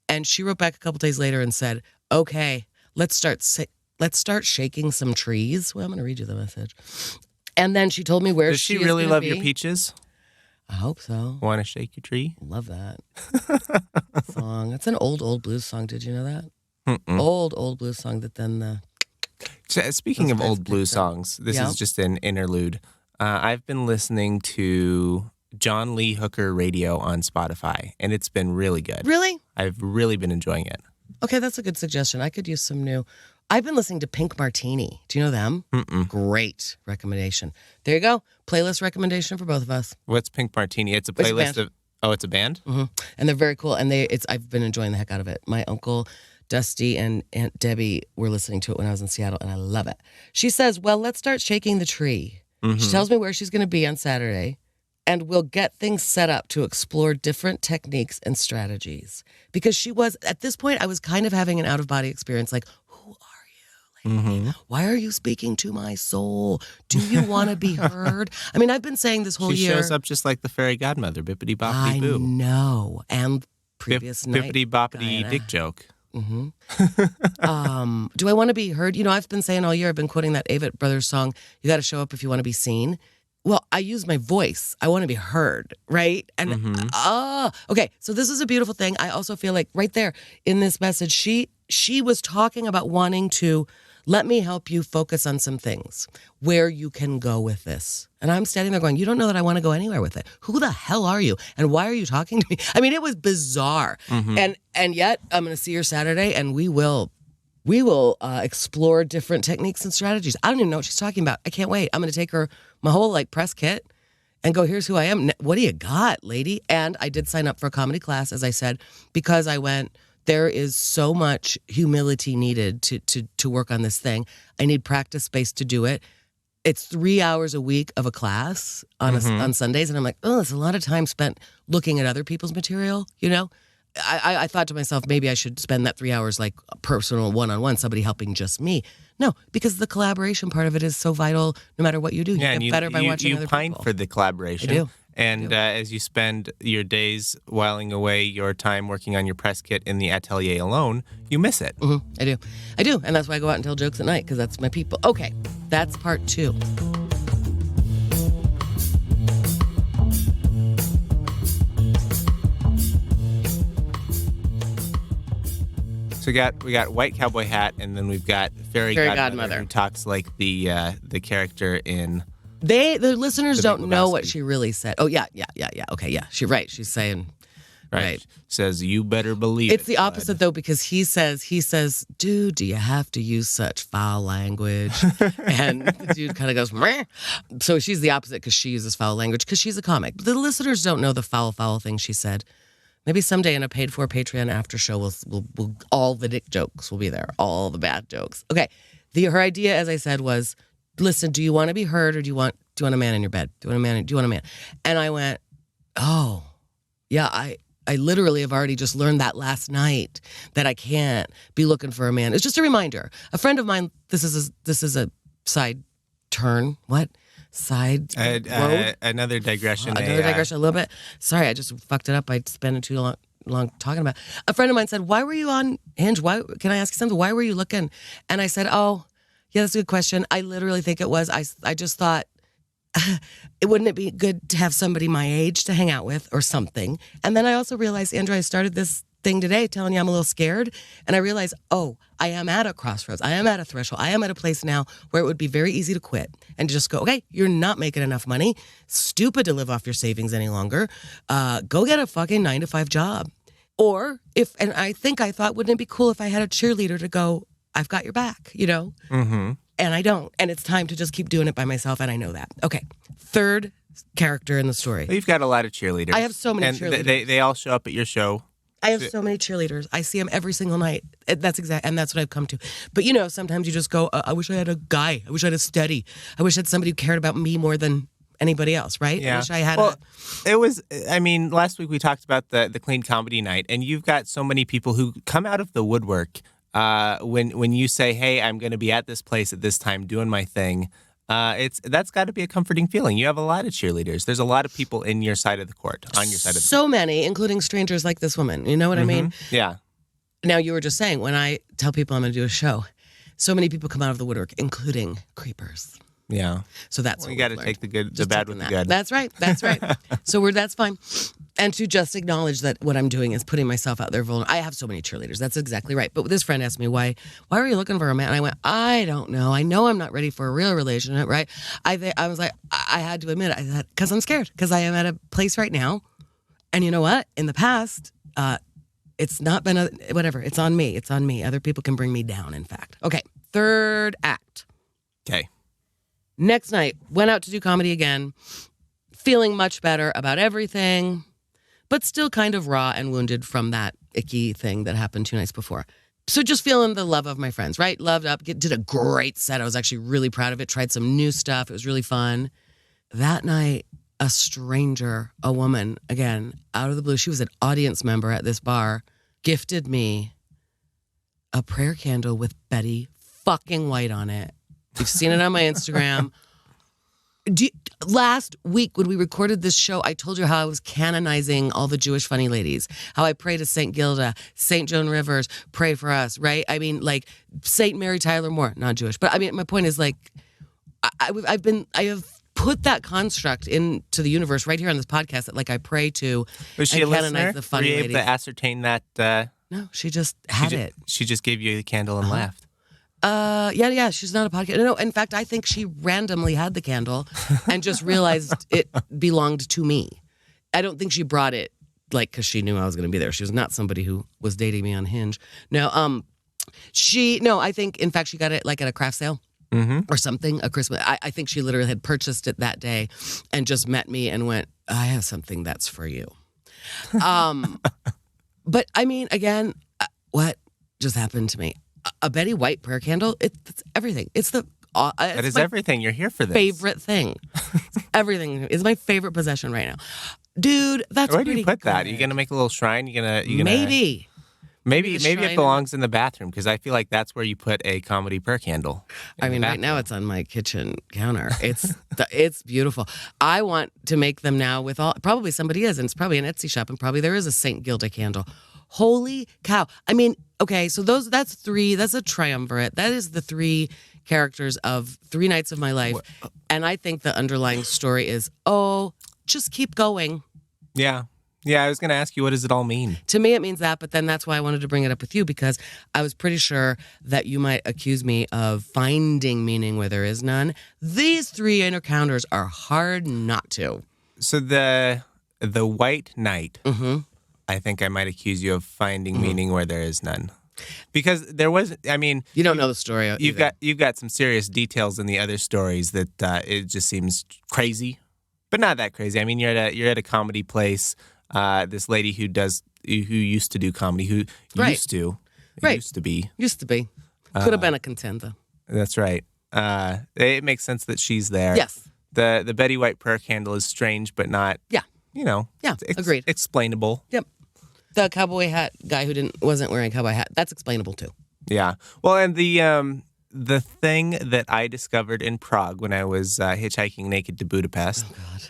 And she wrote back a couple days later and said, okay, let's start shaking some trees. Well, I'm going to read you the message. And then she told me where Does she really love your peaches? I hope so. Want to shake your tree? Love that song. It's an old blues song. Did you know that? Mm-mm. Old blues song that then the... Speaking of old blues songs, this is just an interlude. I've been listening to John Lee Hooker Radio on Spotify, and it's been really good. Really? I've really been enjoying it. Okay, that's a good suggestion. I could use some new... I've been listening to Pink Martini. Do you know them? Mm-mm. Great recommendation. There you go. Playlist recommendation for both of us. What's Pink Martini? It's a playlist of... Oh, it's a band? Mm-hmm. And they're very cool. And I've been enjoying the heck out of it. My uncle Dusty and Aunt Debbie were listening to it when I was in Seattle, and I love it. She says, well, let's start shaking the tree. Mm-hmm. She tells me where she's going to be on Saturday, and we'll get things set up to explore different techniques and strategies. Because she was, at this point, I was kind of having an out-of-body experience, like, who are you? Like, mm-hmm. Why are you speaking to my soul? Do you want to be heard? I mean, I've been saying this whole year. She shows up just like the fairy godmother, bippity-boppity boo. I know. And previous night. Bippity-boppity dick joke. Mm-hmm. Do I want to be heard? I've been saying all year, I've been quoting that Avett Brothers song, you got to show up if you want to be seen. Well, I use my voice. I want to be heard, right? And okay, so this is a beautiful thing. I also feel like right there in this message, she was talking about wanting to let me help you focus on some things where you can go with this. And I'm standing there going, you don't know that I want to go anywhere with it. Who the hell are you? And why are you talking to me? I mean, it was bizarre. Mm-hmm. And yet I'm going to see her Saturday, and we will explore different techniques and strategies. I don't even know what she's talking about. I can't wait. I'm going to take her my whole press kit and go, here's who I am. What do you got, lady? And I did sign up for a comedy class, as I said, because I went, there is so much humility needed to work on this thing. I need practice space to do it. It's 3 hours a week of a class on Sundays. And I'm like, it's a lot of time spent looking at other people's material, I thought to myself, maybe I should spend that 3 hours like personal one-on-one, somebody helping just me. No, because the collaboration part of it is so vital no matter what you do. You get better by watching other people. You pine for the collaboration. I do. And as you spend your days whiling away your time working on your press kit in the atelier alone, you miss it. Mm-hmm. I do. And that's why I go out and tell jokes at night, because that's my people. Okay, that's part 2. So we got White Cowboy Hat, and then we've got Fairy Godmother, who talks like the character in... The listeners don't know what she really said. Oh, yeah. Okay, yeah. She's saying... Right. Says, you better believe it's the opposite, though, because he says, dude, do you have to use such foul language? And the dude kind of goes, meh. So she's the opposite because she uses foul language because she's a comic. But the listeners don't know the foul thing she said. Maybe someday in a paid-for Patreon after show, we'll all the dick jokes will be there, all the bad jokes. Okay, her idea, as I said, was, listen, do you want to be heard, or do you want a man in your bed? Do you want a man? And I went, oh, yeah, I literally have already just learned that last night that I can't be looking for a man. It's just a reminder. A friend of mine, this is a side turn. What? Side road? Another digression. Another digression a little bit. Sorry, I just fucked it up by spending too long talking about it. A friend of mine said, why were you on Hinge? Why? Can I ask you something? Why were you looking? And I said, oh, yeah, that's a good question. I literally think it was, I just thought, wouldn't it be good to have somebody my age to hang out with or something? And then I also realized, Andrew, I started this thing today telling you I'm a little scared. And I realized, I am at a crossroads. I am at a threshold. I am at a place now where it would be very easy to quit and just go, okay, you're not making enough money. Stupid to live off your savings any longer. Go get a fucking 9-to-5 job. Or and I thought, wouldn't it be cool if I had a cheerleader to go, I've got your back, Mm-hmm. And I don't. And it's time to just keep doing it by myself. And I know that. Okay. Third character in the story. Well, you've got a lot of cheerleaders. I have so many cheerleaders. They all show up at your show. I have so many cheerleaders. I see them every single night. And that's what I've come to. But sometimes you just go, I wish I had a guy. I wish I had a steady. I wish I had somebody who cared about me more than anybody else, right? Yeah. I wish I had it was, last week we talked about the clean comedy night, and you've got so many people who come out of the woodwork when you say, hey, I'm going to be at this place at this time doing my thing. That's got to be a comforting feeling. You have a lot of cheerleaders. There's a lot of people in your side of the court, on your side of the court. So many, including strangers like this woman. You know what I mean? Yeah. Now, you were just saying, when I tell people I'm going to do a show, so many people come out of the woodwork, including creepers. Yeah. So that's you got to take the bad with the good. That's right. So that's fine. And to just acknowledge that what I'm doing is putting myself out there vulnerable. I have so many cheerleaders. That's exactly right. But this friend asked me, why were you looking for a man? And I went, I don't know. I know I'm not ready for a real relationship, right? I was like, I had to admit it. I said, because I'm scared. Because I am at a place right now. And you know what? In the past, it's not been, whatever. It's on me. It's on me. Other people can bring me down, in fact. Okay. Third act. Okay. Next night, went out to do comedy again, feeling much better about everything, but still kind of raw and wounded from that icky thing that happened 2 nights before. So just feeling the love of my friends, right? Loved up, did a great set. I was actually really proud of it. Tried some new stuff. It was really fun. That night, a stranger, a woman, again, out of the blue, she was an audience member at this bar, gifted me a prayer candle with Betty fucking White on it. You've seen it on my Instagram. Last week when we recorded this show, I told you how I was canonizing all the Jewish funny ladies, how I pray to St. Gilda, St. Joan Rivers, pray for us, right? I mean, like St. Mary Tyler Moore, not Jewish. But I mean, my point is like, I have put that construct into the universe right here on this podcast that like I pray to was she and a canonize listener? the funny ladies. Were you ladies. able to ascertain that? No, she just had it. She just gave you the candle and laughed. Yeah. She's not a podcast. No, in fact, I think she randomly had the candle and just realized it belonged to me. I don't think she brought it like because she knew I was going to be there. She was not somebody who was dating me on Hinge. No, I think in fact she got it like at a craft sale. Mm-hmm. Or something, a Christmas. I think she literally had purchased it that day and just met me and went, I have something that's for you. But I mean, again, what just happened to me? A Betty White prayer candle, it's everything. It's that is everything. You're here for this. Favorite thing. Everything is my favorite possession right now. Dude, that's Where do you put that? Are you going to make a little shrine? You gonna Maybe. Maybe the shrine it belongs in the bathroom because I feel like that's where you put a comedy prayer candle. I mean, right now it's on my kitchen counter. It's beautiful. I want to make them now with all. Probably somebody is, and it's probably an Etsy shop, and probably there is a Saint Gilda candle. Holy cow! I mean, okay, so that's three. That's a triumvirate. That is the three characters of 3 Nights of My Life, and I think the underlying story is just keep going. Yeah. Yeah, I was going to ask you, what does it all mean? To me, it means that, but then that's why I wanted to bring it up with you, because I was pretty sure that you might accuse me of finding meaning where there is none. These 3 encounters are hard not to. So the White Knight, I think I might accuse you of finding meaning where there is none. Because there was, I mean... You don't know the story either. You've got some serious details in the other stories that it just seems crazy, but not that crazy. I mean, you're at a comedy place. This lady who used to do comedy, used to be. Could have been a contender. That's right. It makes sense that she's there. Yes. The Betty White prayer candle is strange, but not. Yeah. Agreed. Explainable. Yep. The cowboy hat guy who wasn't wearing a cowboy hat, that's explainable too. Yeah. Well, and the thing that I discovered in Prague when I was hitchhiking naked to Budapest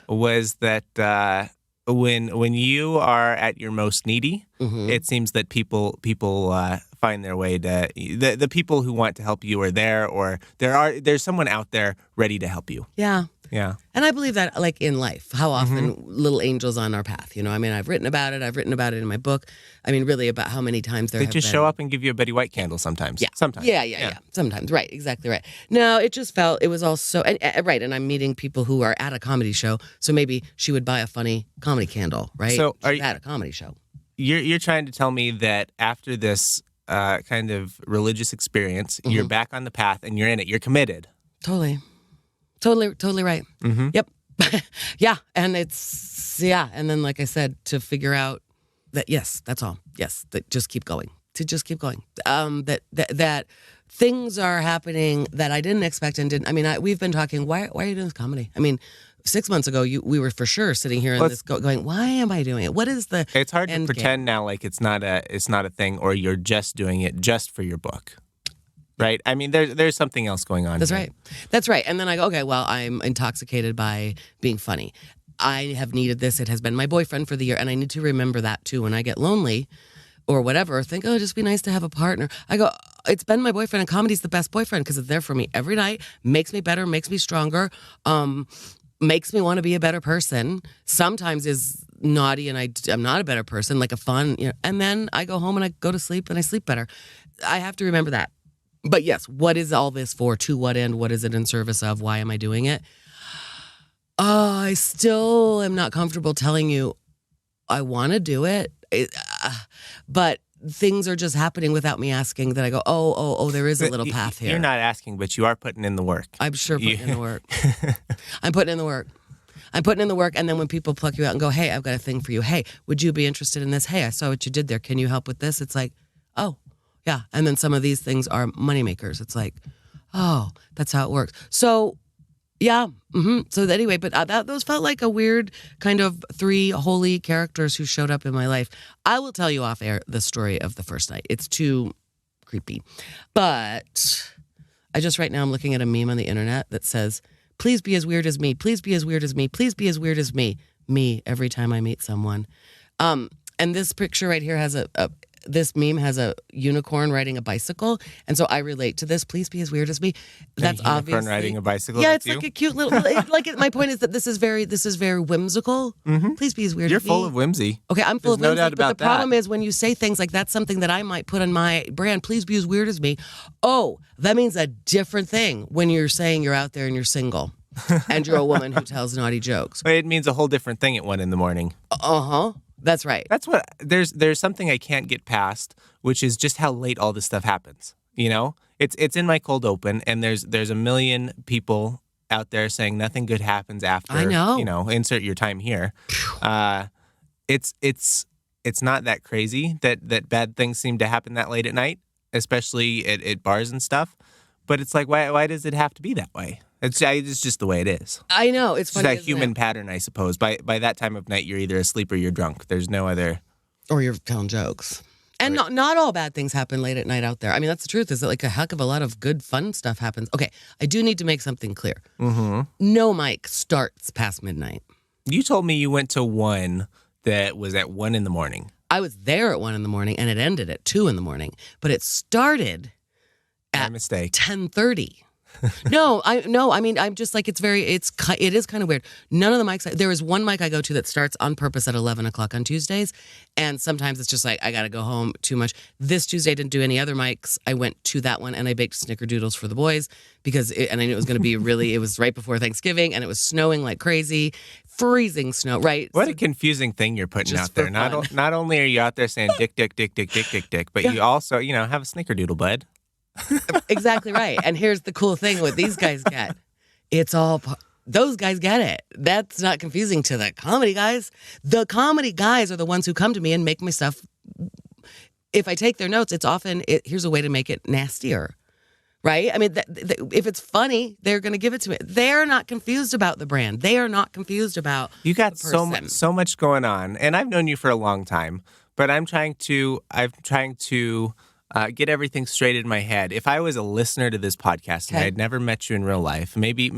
was that. When you are at your most needy, it seems that people find their way to the people who want to help you are there, or there's someone out there ready to help you. Yeah. Yeah. And I believe that, like in life, how often little angels on our path, I mean, I've written about it in my book. I mean, really about how many times they just show up and give you a Betty White candle sometimes. Yeah. Sometimes. Yeah. Sometimes. Right. Exactly right. No, it just felt, it was all so, right. And I'm meeting people who are at a comedy show. So maybe she would buy a funny comedy candle, right? So she's at a comedy show. You're trying to tell me that after this kind of religious experience, you're back on the path and you're in it. You're committed. Totally right. Yep. Yeah. And and then, like I said, to figure out that, yes, that's all. Yes. That just keep going. That things are happening that I didn't expect and didn't. I mean, we've been talking, why are you doing this comedy? I mean, 6 months ago, we were for sure sitting here in this going, why am I doing it? What is the It's hard to pretend now like it's not a thing, or you're just doing it just for your book. Right? I mean, there's something else going on. That's right. That's right. And then I go, okay, well, I'm intoxicated by being funny. I have needed this. It has been my boyfriend for the year. And I need to remember that, too. When I get lonely or whatever, think, it'd just be nice to have a partner. I go, it's been my boyfriend, and comedy's the best boyfriend because it's there for me every night, makes me better, makes me stronger, makes me want to be a better person. Sometimes is naughty and I'm not a better person, like a fun, and then I go home and I go to sleep and I sleep better. I have to remember that. But yes, what is all this for? To what end? What is it in service of? Why am I doing it? I still am not comfortable telling you I want to do it. But things are just happening without me asking, that I go, oh, there is a little path here. You're not asking, but you are putting in the work. I'm sure putting in the work. I'm putting in the work. And then when people pluck you out and go, hey, I've got a thing for you. Hey, would you be interested in this? Hey, I saw what you did there. Can you help with this? It's like, oh, yeah. And then some of these things are moneymakers. It's like, oh, that's how it works. So, yeah. So anyway, but those felt like a weird kind of 3 holy characters who showed up in my life. I will tell you off air the story of the first night. It's too creepy. But right now I'm looking at a meme on the internet that says, please be as weird as me. Please be as weird as me. Please be as weird as me. Me, every time I meet someone. And this picture right here has this meme has a unicorn riding a bicycle, and so I relate to this. Please be as weird as me. That's obviously unicorn riding a bicycle. Yeah, it's like a cute little. My point is that this is very whimsical. Please be as weird. You're as me. full of whimsy. Okay, I'm full of no whimsy. doubt about but the problem is when you say things like that's something that I might put on my brand. Please be as weird as me. Oh, that means a different thing when you're saying you're out there and you're single. And you're a woman who tells naughty jokes. It means a whole different thing at 1 a.m. That's right. That's what there's something I can't get past, which is just how late all this stuff happens. It's in my cold open, and there's a million people out there saying nothing good happens after. I know. Insert your time here. It's not that crazy that bad things seem to happen that late at night, especially at bars and stuff. But it's like, why does it have to be that way? It's just the way it is. I know. It's funny. It's that human pattern, I suppose. By that time of night, you're either asleep or you're drunk. There's no other. Or you're telling jokes. And not all bad things happen late at night out there. I mean, that's the truth, is that like a heck of a lot of good, fun stuff happens. Okay, I do need to make something clear. Mm-hmm. No mic starts past midnight. You told me you went to one that was at 1 a.m. I was there at 1 a.m. and it ended at 2 a.m. But it started at 10:30. I mean, I'm just like, it is kind of weird. None of the mics, there is one mic I go to that starts on purpose at 11 o'clock on Tuesdays. And sometimes it's just like, I got to go home too much. This Tuesday I didn't do any other mics. I went to that one and I baked snickerdoodles for the boys and I knew it was going to be it was right before Thanksgiving and it was snowing like crazy, freezing snow, right? What a confusing thing you're putting out there. Not only are you out there saying dick, but you also, have a snickerdoodle, bud. Exactly right. And here's the cool thing what these guys get. Those guys get it. That's not confusing to the comedy guys. The comedy guys are the ones who come to me and make my stuff. If I take their notes, it's often, here's a way to make it nastier. Right? I mean, if it's funny, they're going to give it to me. They're not confused about the brand. They are not confused about You got the person. so much going on. And I've known you for a long time, but I'm trying to get everything straight in my head. If I was a listener to this podcast and I had never met you in real life, maybe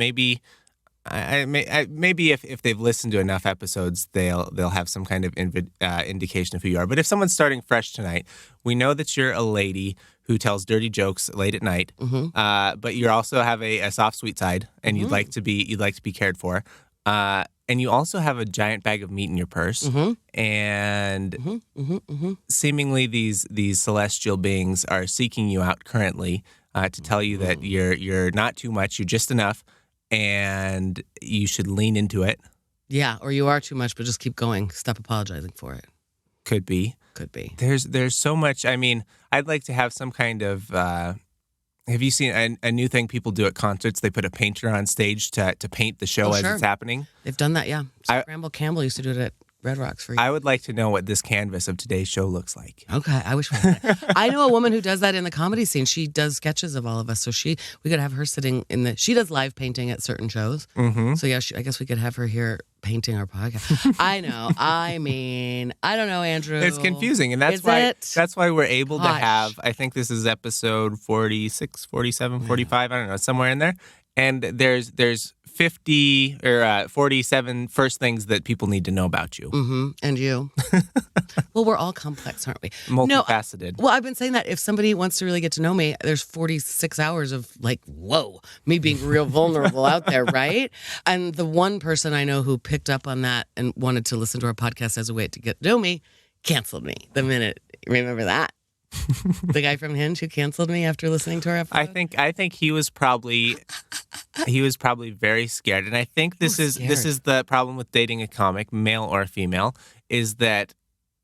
if they've listened to enough episodes, they'll have some kind of indication of who you are. But if someone's starting fresh tonight, we know that you're a lady who tells dirty jokes late at night, but you also have a soft, sweet side, and you'd like to be cared for. And you also have a giant bag of meat in your purse, and seemingly these celestial beings are seeking you out currently to tell you that you're not too much, you're just enough, and you should lean into it. Yeah, or you are too much, but just keep going. Stop apologizing for it. Could be. There's so much. I mean, I'd like to have some kind of. Have you seen a new thing people do at concerts? They put a painter on stage to paint the show as it's happening. They've done that, yeah. Ramble Campbell used to do it at Red Rocks for years. I would like to know what this canvas of today's show looks like. Okay, I wish we had that. I know a woman who does that in the comedy scene. She does sketches of all of us. So we could have her sitting she does live painting at certain shows. Mm-hmm. So yeah, I guess we could have her here painting our podcast. I know. I mean, I don't know, Andrew. It's confusing, and that's why we're able to have, I think this is episode 46, 47, 45, I don't know, somewhere in there. And there's 50 or 47 first things that people need to know about you. Mm-hmm. And you. Well, we're all complex, aren't we? Multifaceted. Well, I've been saying that if somebody wants to really get to know me, there's 46 hours of like, whoa, me being real vulnerable out there, right? And the one person I know who picked up on that and wanted to listen to our podcast as a way to get to know me canceled me the minute. Remember that? The guy from Hinge who canceled me after listening to our episode? I think he was probably very scared, and I think this is the problem with dating a comic, male or female, is that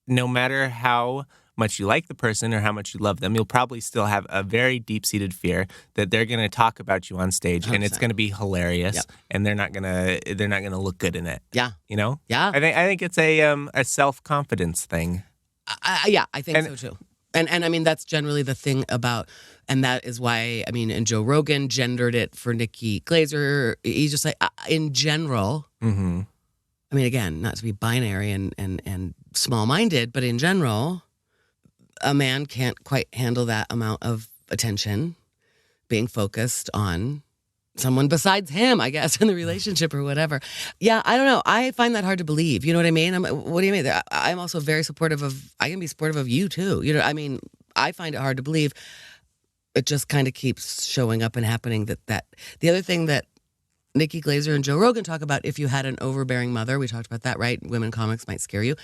no matter how much you like the person or how much you love them, you'll probably still have a very deep-seated fear that they're going to talk about you on stage 100%. And it's going to be hilarious, and they're not going to look good in it. Yeah, you know. Yeah, I think it's a self-confidence thing. I think so too. And I mean, that's generally the thing about, and that is why, I mean, and Joe Rogan gendered it for Dickey Glazer. He's just like, in general, I mean, again, not to be binary and small-minded, but in general, a man can't quite handle that amount of attention being focused on someone besides him, I guess, in the relationship or whatever. Yeah, I don't know. I find that hard to believe. You know what I mean? What do you mean? I'm also very supportive I can be supportive of you too. You know, I mean, I find it hard to believe. It just kind of keeps showing up and happening that the other thing that Dickey Glazer and Joe Rogan talk about, if you had an overbearing mother, we talked about that, right? Women comics might scare you.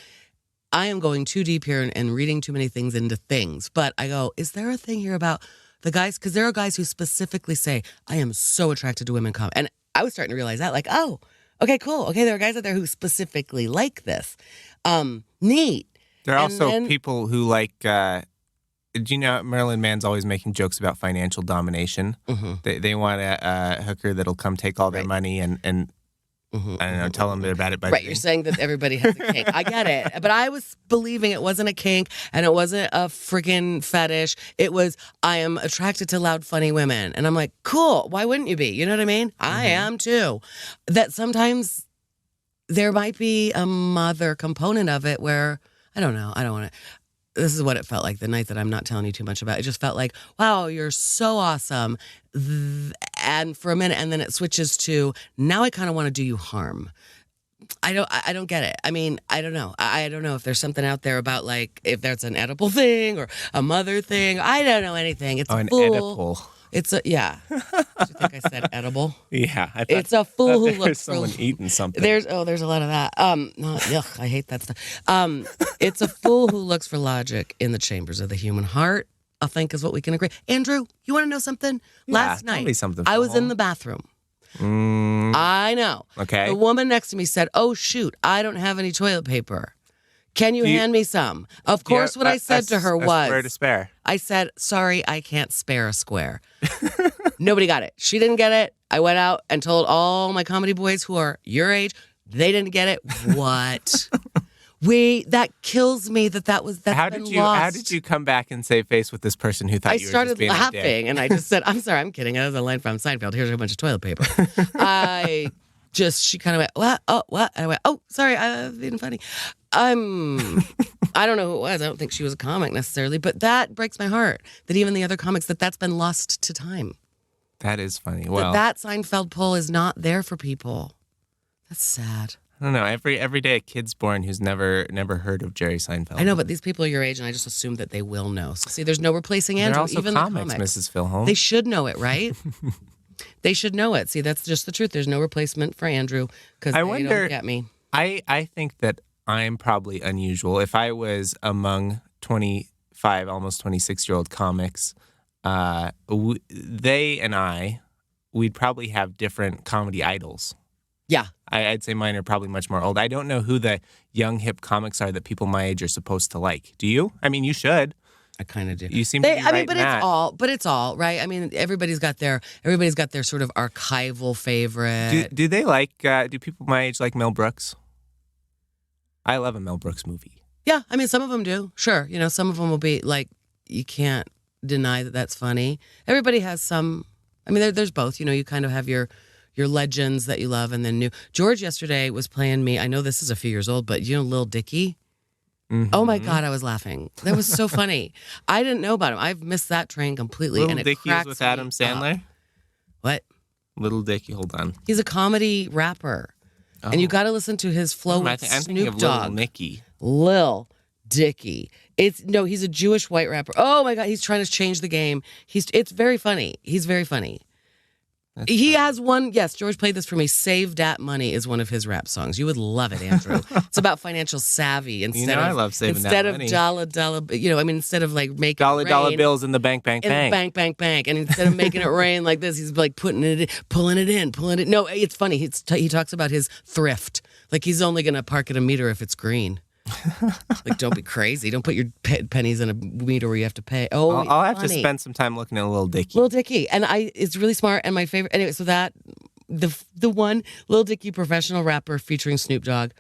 I am going too deep here and reading too many things into things. But I go, is there a thing here about the guys, because there are guys who specifically say, I am so attracted to women comics. And I was starting to realize that, like, oh, okay, cool. Okay, there are guys out there who specifically like this. Neat. There are also people who like, do you know Marilyn Mann's always making jokes about financial domination? Mm-hmm. They want a hooker that'll come take all their money and I don't know, tell them they're bad at budgeting. Right, you're saying that everybody has a kink. I get it. But I was believing it wasn't a kink and it wasn't a freaking fetish. It was, I am attracted to loud, funny women. And I'm like, cool, why wouldn't you be? You know what I mean? Mm-hmm. I am too. That sometimes there might be a mother component of it where, I don't know, I don't want to. this is what it felt like the night that I'm not telling you too much about. It just felt like, wow, you're so awesome. And for a minute, and then it switches to, now I kind of want to do you harm. I don't get it. I mean, I don't know. I don't know if there's something out there about like if there's an edible thing or a mother thing. I don't know anything. It's an fool. edible. It's a yeah. Did you think I said edible? Yeah, I thought, it's a fool who there's looks someone eating something. There's a lot of that. No, yuck, I hate that stuff. It's a fool who looks for logic in the chambers of the human heart, I think is what we can agree. Andrew, you want to know something? Last night, tell me something, I was Filholm. in the bathroom. I know. Okay. The woman next to me said, "Oh shoot, I don't have any toilet paper. Can you hand me some?" Of course, what I said to her was, "Square to spare." I said, "Sorry, I can't spare a square." Nobody got it. She didn't get it. I went out and told all my comedy boys who are your age, they didn't get it. What? That kills me that's How been did you lost. How did you come back and save face with this person who thought I you were started just being a dick? laughing and I just said, "I'm sorry, I'm kidding. That was a line from Seinfeld. Here's a bunch of toilet paper." She kind of went, "What? Oh, what?" And I went, "Oh, sorry, I was being funny." I don't know who it was. I don't think she was a comic necessarily, but that breaks my heart that even the other comics, that's been lost to time. That is funny. Well, That Seinfeld pull is not there for people. That's sad. I don't know. Every day a kid's born who's never heard of Jerry Seinfeld. I know, but these people are your age, and I just assume that they will know. So, see, there's no replacing They're Andrew. also even comics, the comics, Mrs. Filholm. They should know it, right? They should know it. See, that's just the truth. There's no replacement for Andrew because they don't get me. I think that I'm probably unusual. If I was among 25, almost 26-year-old comics, they and we'd probably have different comedy idols. Yeah. I'd say mine are probably much more old. I don't know who the young, hip comics are that people my age are supposed to like. Do you? I mean, you should. I kind of do. You seem to be right but in that. it's all right. I mean, everybody's got their sort of archival favorite. Do they like? Do people my age like Mel Brooks? I love a Mel Brooks movie. Yeah, I mean, some of them do. Sure, some of them will be like, you can't deny that that's funny. Everybody has some. I mean, there's both. You kind of have your legends that you love, and then new. George yesterday was playing me. I know this is a few years old, but Lil Dickey. Mm-hmm. Oh my God, I was laughing. That was so funny. I didn't know about him. I've missed that train completely. Little and it Dickey is cracks with me Adam Sandler. up. What? Little Dickey, hold on. He's a comedy rapper, and you got to listen to his flow with I'm thinking Snoop of Dogg. Little Nicky. Lil Dickey. He's a Jewish white rapper. Oh my God, he's trying to change the game. It's very funny. He's very funny. He has one, yes, George played this for me. Save Dat Money is one of his rap songs. You would love it, Andrew. It's about financial savvy I love saving that money. Instead of dollar, instead of like making dollar bills in the bank. And instead of making it rain like this, he's like pulling it in. No, it's funny. He talks about his thrift. Like he's only going to park at a meter if it's green. Like, don't be crazy. Don't put your pennies in a meter where you have to pay. Oh, I'll have to spend some time looking at Lil Dicky. Lil Dicky, and it's really smart. And my favorite, anyway. So that the one Lil Dicky professional rapper featuring Snoop Dogg.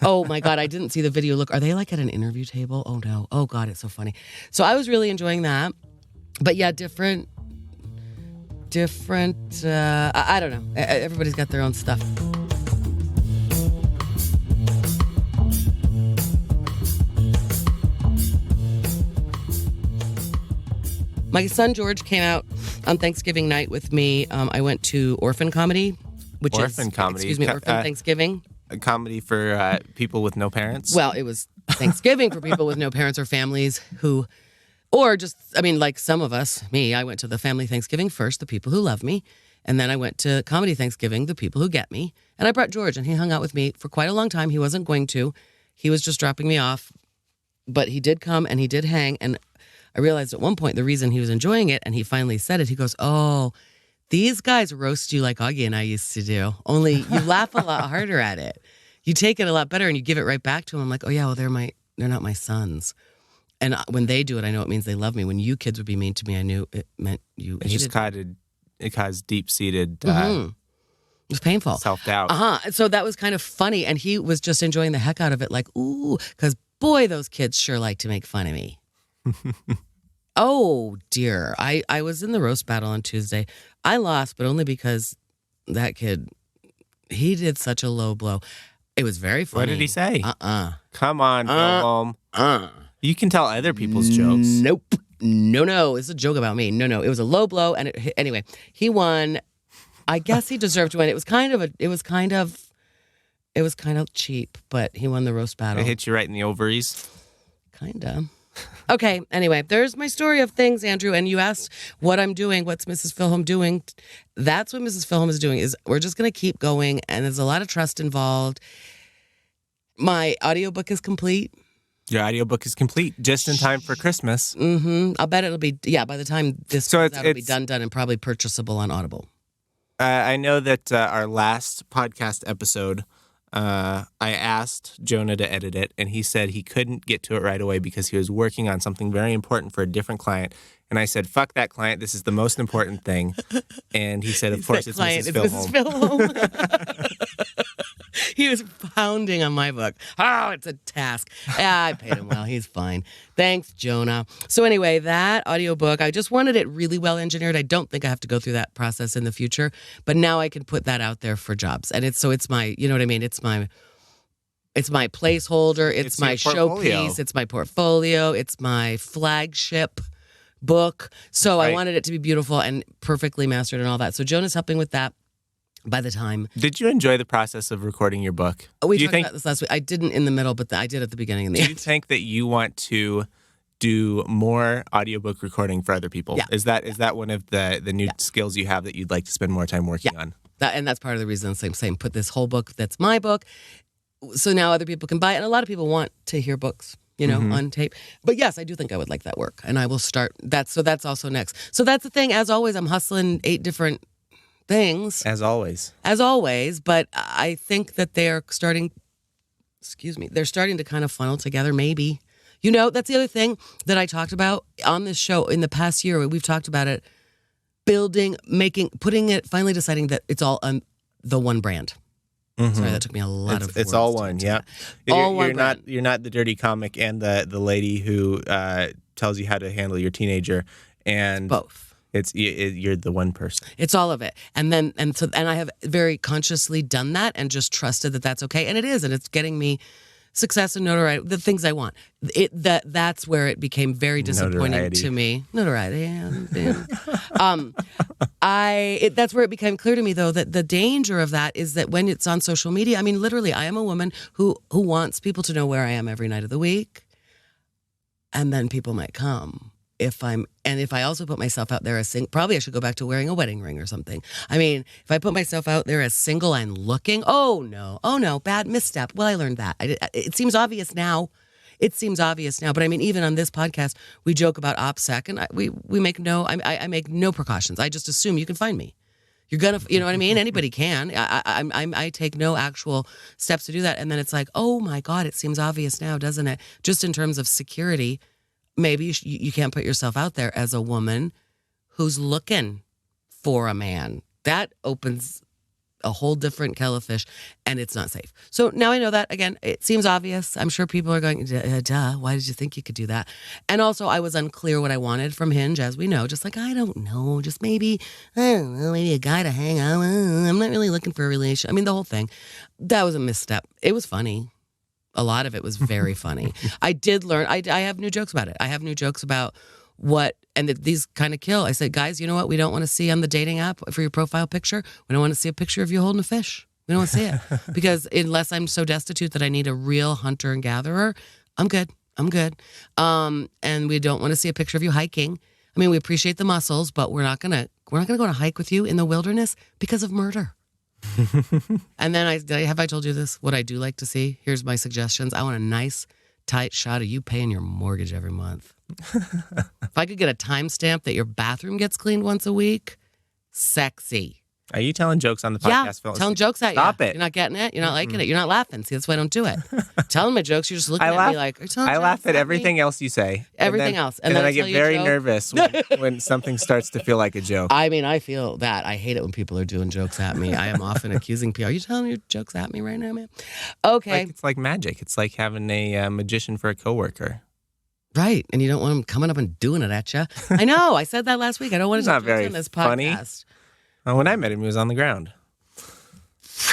Oh my God, I didn't see the video. Look, are they like at an interview table? Oh no. Oh God, it's so funny. So I was really enjoying that. But yeah, different. I don't know. Everybody's got their own stuff. My son George came out on Thanksgiving night with me. I went to Orphan Comedy, Orphan Thanksgiving. A comedy for people with no parents? Well, it was Thanksgiving for people with no parents or families who, like some of us, me, I went to the family Thanksgiving first, the people who love me. And then I went to comedy Thanksgiving, the people who get me. And I brought George, and he hung out with me for quite a long time. He wasn't going to. He was just dropping me off. But he did come, and he did hang, and I realized at one point the reason he was enjoying it, and he finally said it, he goes, "Oh, these guys roast you like Augie and I used to do, only you laugh a lot harder at it. You take it a lot better and you give it right back to them." I'm like, "Oh yeah, well they're not my sons." And when they do it, I know it means they love me. When you kids would be mean to me, I knew it meant you hated. It caused deep-seated it was painful. Self-doubt. So that was kind of funny, and he was just enjoying the heck out of it, like, ooh, because boy, those kids sure like to make fun of me. Oh dear. I was in the roast battle on Tuesday. I lost, but only because that kid, he did such a low blow. It was very funny. What did he say? Come on, Filholm. You can tell other people's jokes. Nope. No. It's a joke about me. No. It was a low blow. And anyway, he won. I guess he deserved to win. It was kind of cheap, but he won the roast battle. It hit you right in the ovaries. Kinda. Okay, anyway, there's my story of things, Andrew, and you asked what I'm doing, what's Mrs. Filholm doing. That's what Mrs. Filholm is doing, is we're just going to keep going, and there's a lot of trust involved. My audiobook is complete. Your audiobook is complete, just in time for Christmas. Mm-hmm. I'll bet it'll be, by the time this comes out, it'll be done, and probably purchasable on Audible. I know that our last podcast episode, I asked Jonah to edit it, and he said he couldn't get to it right away because he was working on something very important for a different client. And I said, fuck that client. This is the most important thing. And he said, of course, it's Mrs. Filholm. He was pounding on my book. Oh, it's a task. I paid him well. He's fine. Thanks, Jonah. So anyway, that audiobook, I just wanted it really well engineered. I don't think I have to go through that process in the future, but now I can put that out there for jobs. And it's my, you know what I mean? It's my placeholder. It's my showpiece. It's my portfolio. It's my flagship book. So right. I wanted it to be beautiful and perfectly mastered and all that. So Jonah's helping with that. By the time. Did you enjoy the process of recording your book? We talked about this last week. I didn't in the middle, but I did at the beginning and the end. Do you think that you want to do more audiobook recording for other people? Yeah. Is that one of the new skills you have that you'd like to spend more time working on? And that's part of the reason I'm saying put this whole book that's my book, so now other people can buy it. And a lot of people want to hear books, on tape. But yes, I do think I would like that work. And I will start that. So that's also next. So that's the thing. As always, I'm hustling 8 different things. As always. But I think that they're starting to kind of funnel together, maybe. That's the other thing that I talked about on this show in the past year. We've talked about it, finally deciding that it's all the one brand. Mm-hmm. Sorry, that took me a lot of words. It's all one, yeah. You're not the dirty comic and the lady who tells you how to handle your teenager. And both. You're the one person. It's all of it. And I have very consciously done that and just trusted that that's okay. And it is. And it's getting me success and notoriety, the things I want. That's where it became very disappointing to me. Notoriety. Yeah. That's where it became clear to me, though, that the danger of that is that when it's on social media, I mean, literally, I am a woman who wants people to know where I am every night of the week. And then people might come. If I also put myself out there as single, probably I should go back to wearing a wedding ring or something. I mean, if I put myself out there as single and looking, oh no, bad misstep. Well, I learned that. It seems obvious now. But I mean, even on this podcast, we joke about OPSEC, and I make no precautions. I just assume you can find me. You're gonna, you know what I mean? Anybody can. I take no actual steps to do that, and then it's like, oh my God, it seems obvious now, doesn't it? Just in terms of security. Maybe you can't put yourself out there as a woman who's looking for a man. That opens a whole different kettle of fish, and it's not safe. So now I know that. Again, it seems obvious. I'm sure people are going, duh, why did you think you could do that? And also, I was unclear what I wanted from Hinge, as we know. Just like, I don't know. Just maybe a guy to hang out with. I'm not really looking for a relationship. I mean, the whole thing. That was a misstep. It was funny. A lot of it was very funny. I did learn. I have new jokes about it. I have new jokes about what, and these kind of kill. I said, guys, you know what? We don't want to see on the dating app for your profile picture. We don't want to see a picture of you holding a fish. We don't want to see it. Because unless I'm so destitute that I need a real hunter and gatherer, I'm good. And we don't want to see a picture of you hiking. I mean, we appreciate the muscles, but we're not gonna go on a hike with you in the wilderness because of murder. And then I told you this? What I do like to see? Here's my suggestions. I want a nice, tight shot of you paying your mortgage every month. If I could get a timestamp that your bathroom gets cleaned once a week, sexy. Are you telling jokes on the podcast? Yeah, telling jokes at you. Stop it. You're not getting it. You're not liking it. You're not laughing. See, that's why I don't do it. Telling my jokes, you're just looking at me like, I laugh at everything else you say. Everything else. And then I get very nervous when something starts to feel like a joke. I mean, I feel that. I hate it when people are doing jokes at me. I am often accusing people. Are you telling your jokes at me right now, man? Okay. It's like magic. It's like having a magician for a coworker. Right. And you don't want them coming up and doing it at you. I know. I said that last week. I don't want to talk on this podcast. Funny. When I met him, he was on the ground.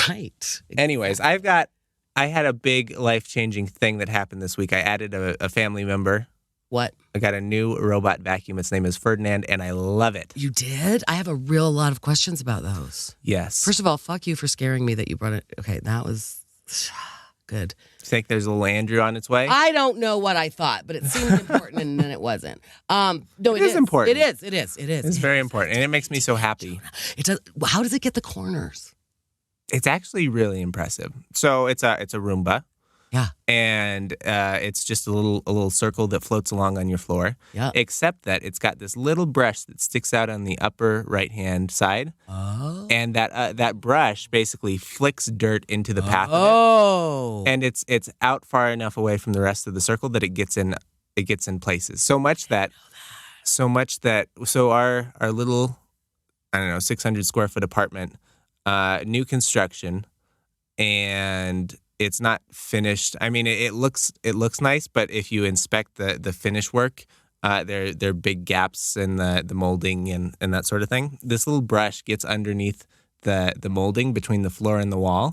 Right. Anyways, I've got I had a big life-changing thing that happened this week. I added a family member. What? I got a new robot vacuum. Its name is Ferdinand, and I love it. You did? I have a real lot of questions about those. Yes. First of all, fuck you for scaring me that you brought it. Okay, that was good. Think there's a little Andrew on its way? I don't know what I thought, but it seemed important and then it wasn't. No, it is important. It is. It's very important, and it makes me so happy. It does. How does it get the corners? It's actually really impressive. So it's a Roomba. Yeah. And it's just a little circle that floats along on your floor. Yeah. Except that it's got this little brush that sticks out on the upper right-hand side. Oh. And that brush basically flicks dirt into the path of Oh. it. And it's out far enough away from the rest of the circle that it gets in places. So our little, I don't know, 600 square foot apartment, new construction, and it's not finished. I mean, it looks nice, but if you inspect the finish work, there are big gaps in the molding and that sort of thing. This little brush gets underneath the molding between the floor and the wall,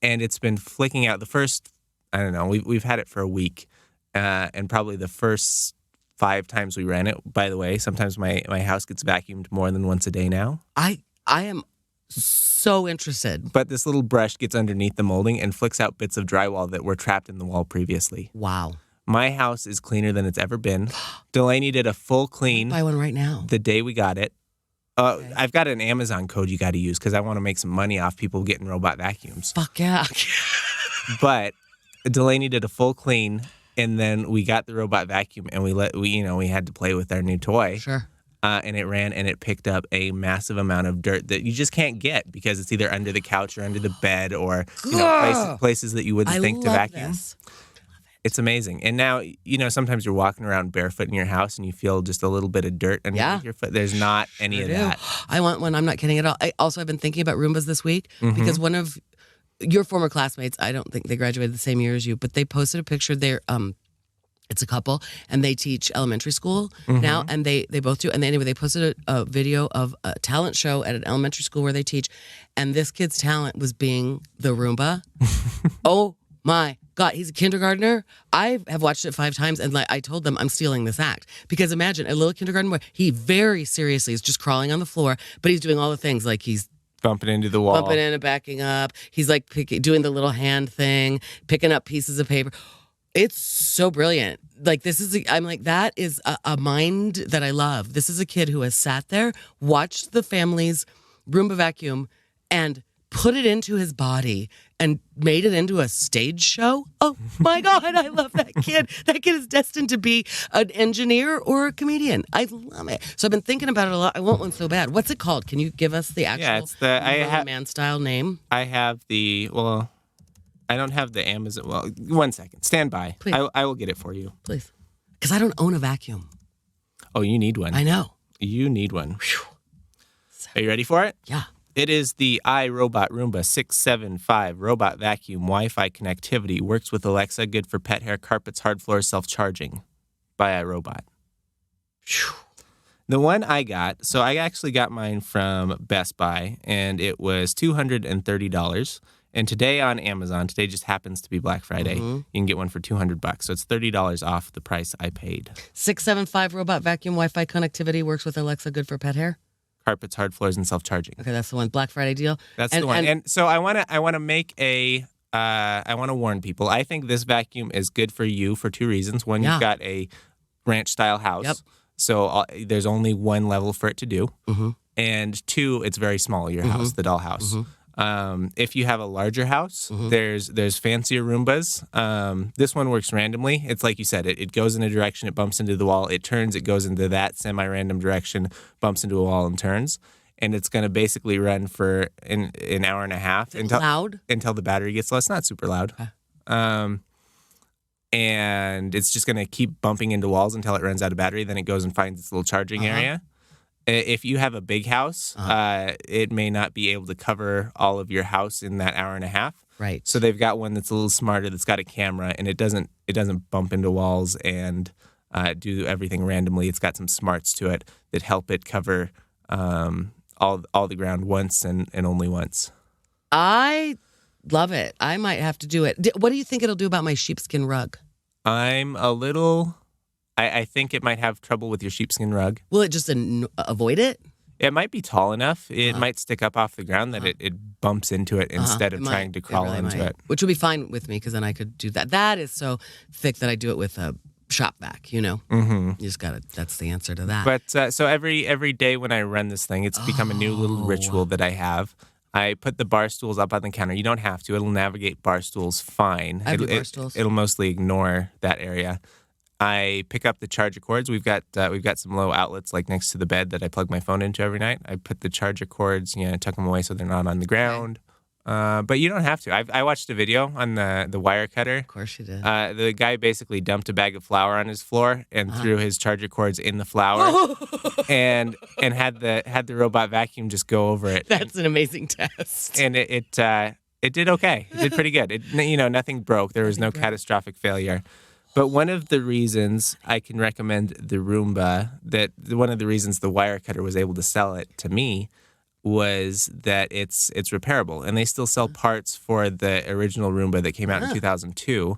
and it's been flicking out the first, I don't know, we've had it for a week, and probably the first 5 times we ran it. By the way, sometimes my house gets vacuumed more than once a day now. I am so interested. But this little brush gets underneath the molding and flicks out bits of drywall that were trapped in the wall previously. Wow. My house is cleaner than it's ever been. Delaney did a full clean. Buy one right now. The day we got it. Okay. I've got an Amazon code you got to use because I want to make some money off people getting robot vacuums. Fuck yeah. But Delaney did a full clean, and then we got the robot vacuum, and we had to play with our new toy. Sure. And it ran and it picked up a massive amount of dirt that you just can't get because it's either under the couch or under the bed or places that you wouldn't think to vacuum. This. It's amazing. And now, sometimes you're walking around barefoot in your house and you feel just a little bit of dirt underneath your foot. There's not any of that. I want one. I'm not kidding at all. I've been thinking about Roombas this week because one of your former classmates, I don't think they graduated the same year as you, but they posted a picture there. It's a couple, and they teach elementary school now, and they both do. And they posted a video of a talent show at an elementary school where they teach, and this kid's talent was being the Roomba. Oh my God, he's a kindergartner. I have watched it 5 times, and I told them I'm stealing this act because imagine a little kindergarten boy. He very seriously is just crawling on the floor, but he's doing all the things like he's bumping into the wall, bumping in and backing up. He's like doing the little hand thing, picking up pieces of paper. It's so brilliant. Like I'm like, that is a mind that I love. This is a kid who has sat there, watched the family's Roomba vacuum, and put it into his body and made it into a stage show. Oh my God, I love that kid. That kid is destined to be an engineer or a comedian. I love it. So I've been thinking about it a lot. I want one so bad. What's it called? Can you give us the actual man style name? I have I don't have the Amazon. Well, 1 second. Stand by. Please. I will get it for you. Please. Because I don't own a vacuum. Oh, you need one. I know. You need one. Whew. Are you ready for it? Yeah. It is the iRobot Roomba 675 robot vacuum Wi-Fi connectivity. Works with Alexa. Good for pet hair, carpets, hard floors, self-charging. By iRobot. Whew. The one I got, so I actually got mine from Best Buy, and it was $230. And today on Amazon, today just happens to be Black Friday, you can get one for $200. So it's $30 off the price I paid. 675 robot vacuum Wi-Fi connectivity works with Alexa. Good for pet hair. Carpets, hard floors, and self-charging. Okay, that's the one. Black Friday deal. That's the one. And so I want to make I want to warn people. I think this vacuum is good for you for 2 reasons. One, you've got a ranch-style house. Yep. So there's only one level for it to do. And 2, it's very small, your house, the doll house. If you have a larger house, there's fancier Roombas. This one works randomly. It's like you said, it goes in a direction, it bumps into the wall, it turns, it goes into that semi-random direction, bumps into a wall and turns. And it's going to basically run for an hour and a half until the battery gets low. It's not super loud. Okay. And it's just going to keep bumping into walls until it runs out of battery. Then it goes and finds its little charging area. If you have a big house, it may not be able to cover all of your house in that hour and a half. Right. So they've got one that's a little smarter, that's got a camera, and it doesn't bump into walls and do everything randomly. It's got some smarts to it that help it cover all the ground once and only once. I Love it. I might have to do it. What do you think it'll do about my sheepskin rug? I'm a little... I think it might have trouble with your sheepskin rug. Will it just avoid it? It might be tall enough. It might stick up off the ground that it bumps into it instead of trying to crawl into it. Which would be fine with me because then I could do that. That is so thick that I do it with a shop vac, you know? Mm-hmm. You just got to, that's the answer to that. But so every day when I run this thing, it's become a new little ritual that I have. I put the bar stools up on the counter. You don't have to. It'll navigate bar stools fine. I do bar stools. It'll mostly ignore that area. I pick up the charger cords. We've got some low outlets like next to the bed that I plug my phone into every night. I put the charger cords, tuck them away so they're not on the ground. But you don't have to. I watched a video on the wire cutter. Of course you did. The guy basically dumped a bag of flour on his floor and threw his charger cords in the flour, and had the robot vacuum just go over it. That's an amazing test. And it did okay. It did pretty good. Nothing broke. There was no catastrophic failure. But one of the reasons I can recommend the Roomba, one of the reasons the wire cutter was able to sell it to me, was that it's repairable, and they still sell parts for the original Roomba that came out in 2002,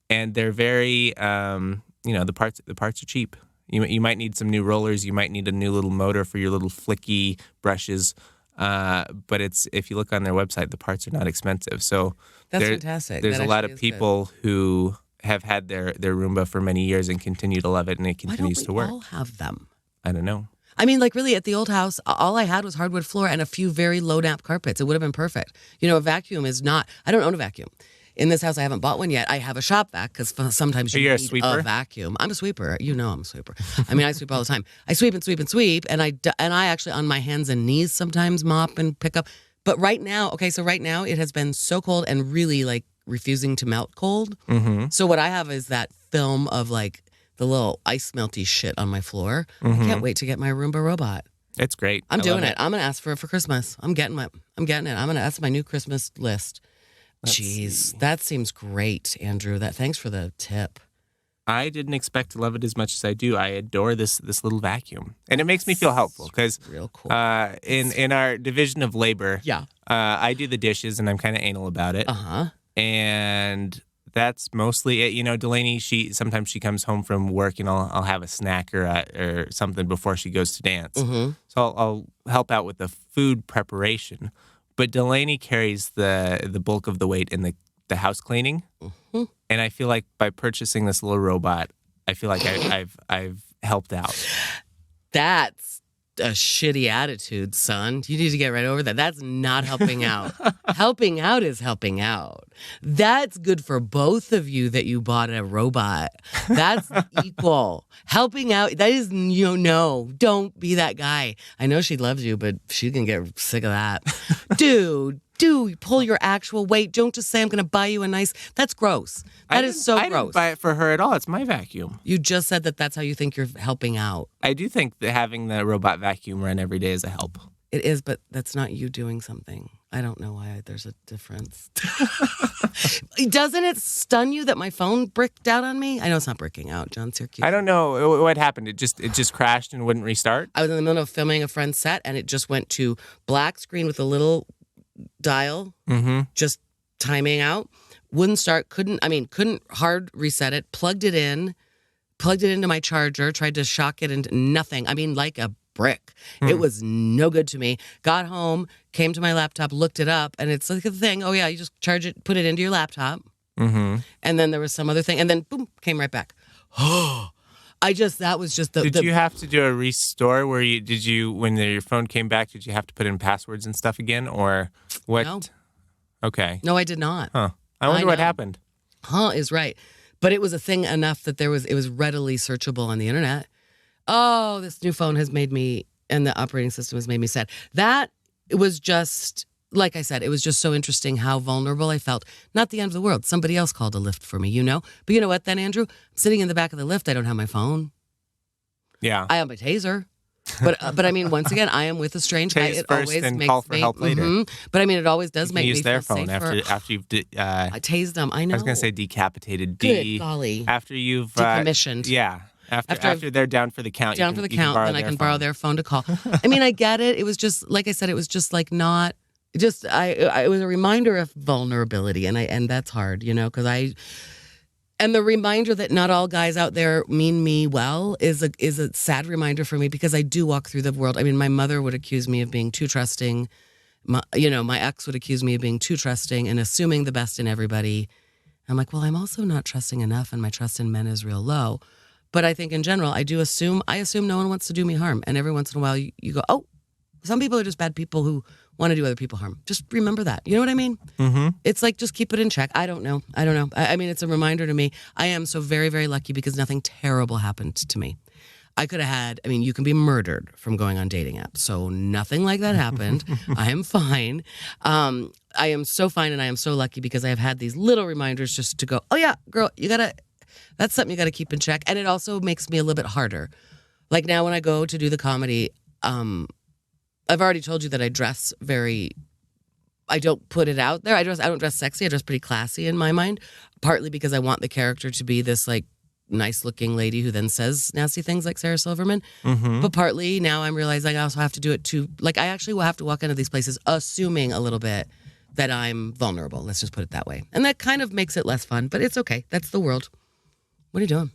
and they're very, the parts are cheap. You might need some new rollers, you might need a new little motor for your little flicky brushes, but if you look on their website, the parts are not expensive. So that's fantastic. There's a lot of people who have had their Roomba for many years and continue to love it, and it continues to work. Why don't we all have them? I don't know. I mean, like really, at the old house, all I had was hardwood floor and a few very low damp carpets. It would have been perfect. A vacuum is not. I don't own a vacuum. In this house, I haven't bought one yet. I have a shop vac because sometimes you need a vacuum. I'm a sweeper. I'm a sweeper. I mean, I sweep all the time. I sweep and sweep and sweep, and I actually on my hands and knees sometimes mop and pick up. But right now, it has been so cold and really like refusing to melt cold. Mm-hmm. So what I have is that film of like the little ice melty shit on my floor. Mm-hmm. I can't wait to get my Roomba robot. It's great. I'm doing it. I'm going to ask for it for Christmas. I'm getting it. That's my new Christmas list. Jeez, that seems great, Andrew. Thanks for the tip. I didn't expect to love it as much as I do. I adore this little vacuum, and it makes me feel helpful because real cool. In our division of labor, I do the dishes, and I'm kind of anal about it. And that's mostly it. Delaney, sometimes she comes home from work, and I'll have a snack or something before she goes to dance. Mm-hmm. So I'll help out with the food preparation. But Delaney carries the bulk of the weight in the house cleaning. Mm-hmm. And I feel like by purchasing this little robot, I feel like I've helped out. That's a shitty attitude, son. You need to get right over that. That's not helping out. Helping out is helping out. That's good for both of you that you bought a robot. That's equal. Helping out, that is, no, don't be that guy. I know she loves you, but she can get sick of that. Dude, pull your actual weight. Don't just say I'm going to buy you a nice, that's gross. That is so gross. I didn't buy it for her at all. It's my vacuum. You just said that's how you think you're helping out. I do think that having the robot vacuum run every day is a help. It is, but that's not you doing something. I don't know why there's a difference. Doesn't it stun you that my phone bricked out on me? I know it's not bricking out. John Syracuse. I don't know what happened. It just crashed and wouldn't restart? I was in the middle of filming a friend's set, and it just went to black screen with a little dial, just timing out. Wouldn't start, couldn't hard reset it, plugged it into my charger, tried to shock it into nothing. I mean, like a brick. It was no good to me. Got home, came to my laptop, looked it up, and it's like a thing. Oh yeah, you just charge it, put it into your laptop. And then there was some other thing, and then boom, came right back. That was just the... Did you have to do a restore where when your phone came back, did you have to put in passwords and stuff again, or what? No. Okay. No, I did not. Huh. I wonder what happened. Is right. But it was a thing enough that it was readily searchable on the internet. Oh, this new phone has made me, and the operating system has made me sad. It was just, like I said, it was just so interesting how vulnerable I felt. Not the end of the world. Somebody else called a lift for me, But you know what then, Andrew? I'm sitting in the back of the lift. I don't have my phone. Yeah. I have my taser. But I mean, once again, I am with a strange guy. It first always and makes call for help later. But I mean, it always does make me use their feel phone safer. after you've. I tased them. I know. I was going to say decapitated. Good golly. After you've decommissioned. Yeah. After they're down for the count. Down for the count, then I can borrow their phone to call. I mean, I get it. It was just like I said. It was just like not it was a reminder of vulnerability, and that's hard, and the reminder that not all guys out there mean me well is a sad reminder for me, because I do walk through the world. I mean, my mother would accuse me of being too trusting. My ex would accuse me of being too trusting and assuming the best in everybody. I'm like, well, I'm also not trusting enough, and my trust in men is real low. But I think in general, I assume no one wants to do me harm. And every once in a while, you go, oh, some people are just bad people who want to do other people harm. Just remember that. You know what I mean? Mm-hmm. It's like, just keep it in check. I don't know. I mean, it's a reminder to me. I am so very, very lucky because nothing terrible happened to me. I could have you can be murdered from going on dating apps. So nothing like that happened. I am fine. I am so fine, and I am so lucky because I have had these little reminders just to go, oh yeah, girl, that's something you got to keep in check. And it also makes me a little bit harder. Like now when I go to do the comedy, I've already told you that I dress I don't put it out there. I don't dress sexy. I dress pretty classy in my mind, partly because I want the character to be this like nice looking lady who then says nasty things like Sarah Silverman. Mm-hmm. But partly now I'm realizing I also have to do it too. Like I actually will have to walk into these places assuming a little bit that I'm vulnerable. Let's just put it that way. And that kind of makes it less fun, but it's okay. That's the world. What are you doing?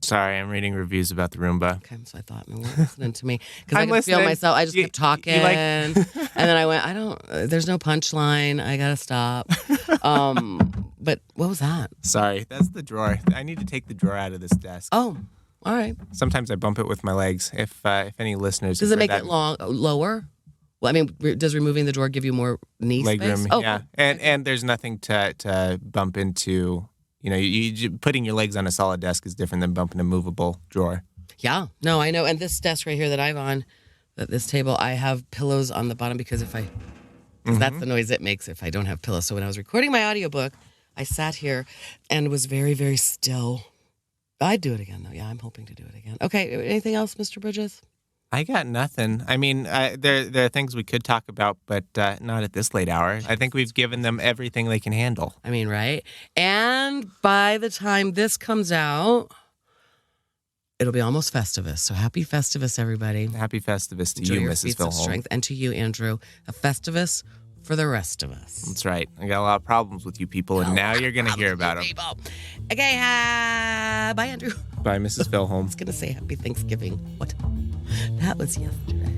Sorry, I'm reading reviews about the Roomba. Okay, so I thought, you weren't listening to me. Because I could feel myself. I just kept talking. And then I went, there's no punchline. I got to stop. But what was that? Sorry, that's the drawer. I need to take the drawer out of this desk. Oh, all right. Sometimes I bump it with my legs. If any listeners... Does it make it lower? Well, I mean, does removing the drawer give you more knee leg space? Room, yeah. And there's nothing to bump into... You putting your legs on a solid desk is different than bumping a movable drawer. Yeah, no, I know. And this desk right here that I'm on, this table, I have pillows on the bottom because that's the noise it makes if I don't have pillows. So when I was recording my audiobook, I sat here and was very, very still. I'd do it again, though. Yeah, I'm hoping to do it again. Okay, anything else, Mr. Bridges? I got nothing. I mean, there are things we could talk about, but not at this late hour. I think we've given them everything they can handle. I mean, right? And by the time this comes out, it'll be almost Festivus. So happy Festivus, everybody. Happy Festivus to Enjoy you, your Mrs. feats of Filholm. Strength, and to you, Andrew. A Festivus for the rest of us. That's right. I got a lot of problems with you people, and now you're going to hear about them. Okay, bye, Andrew. Bye, Mrs. Filholm. I was going to say happy Thanksgiving. What? That was yesterday.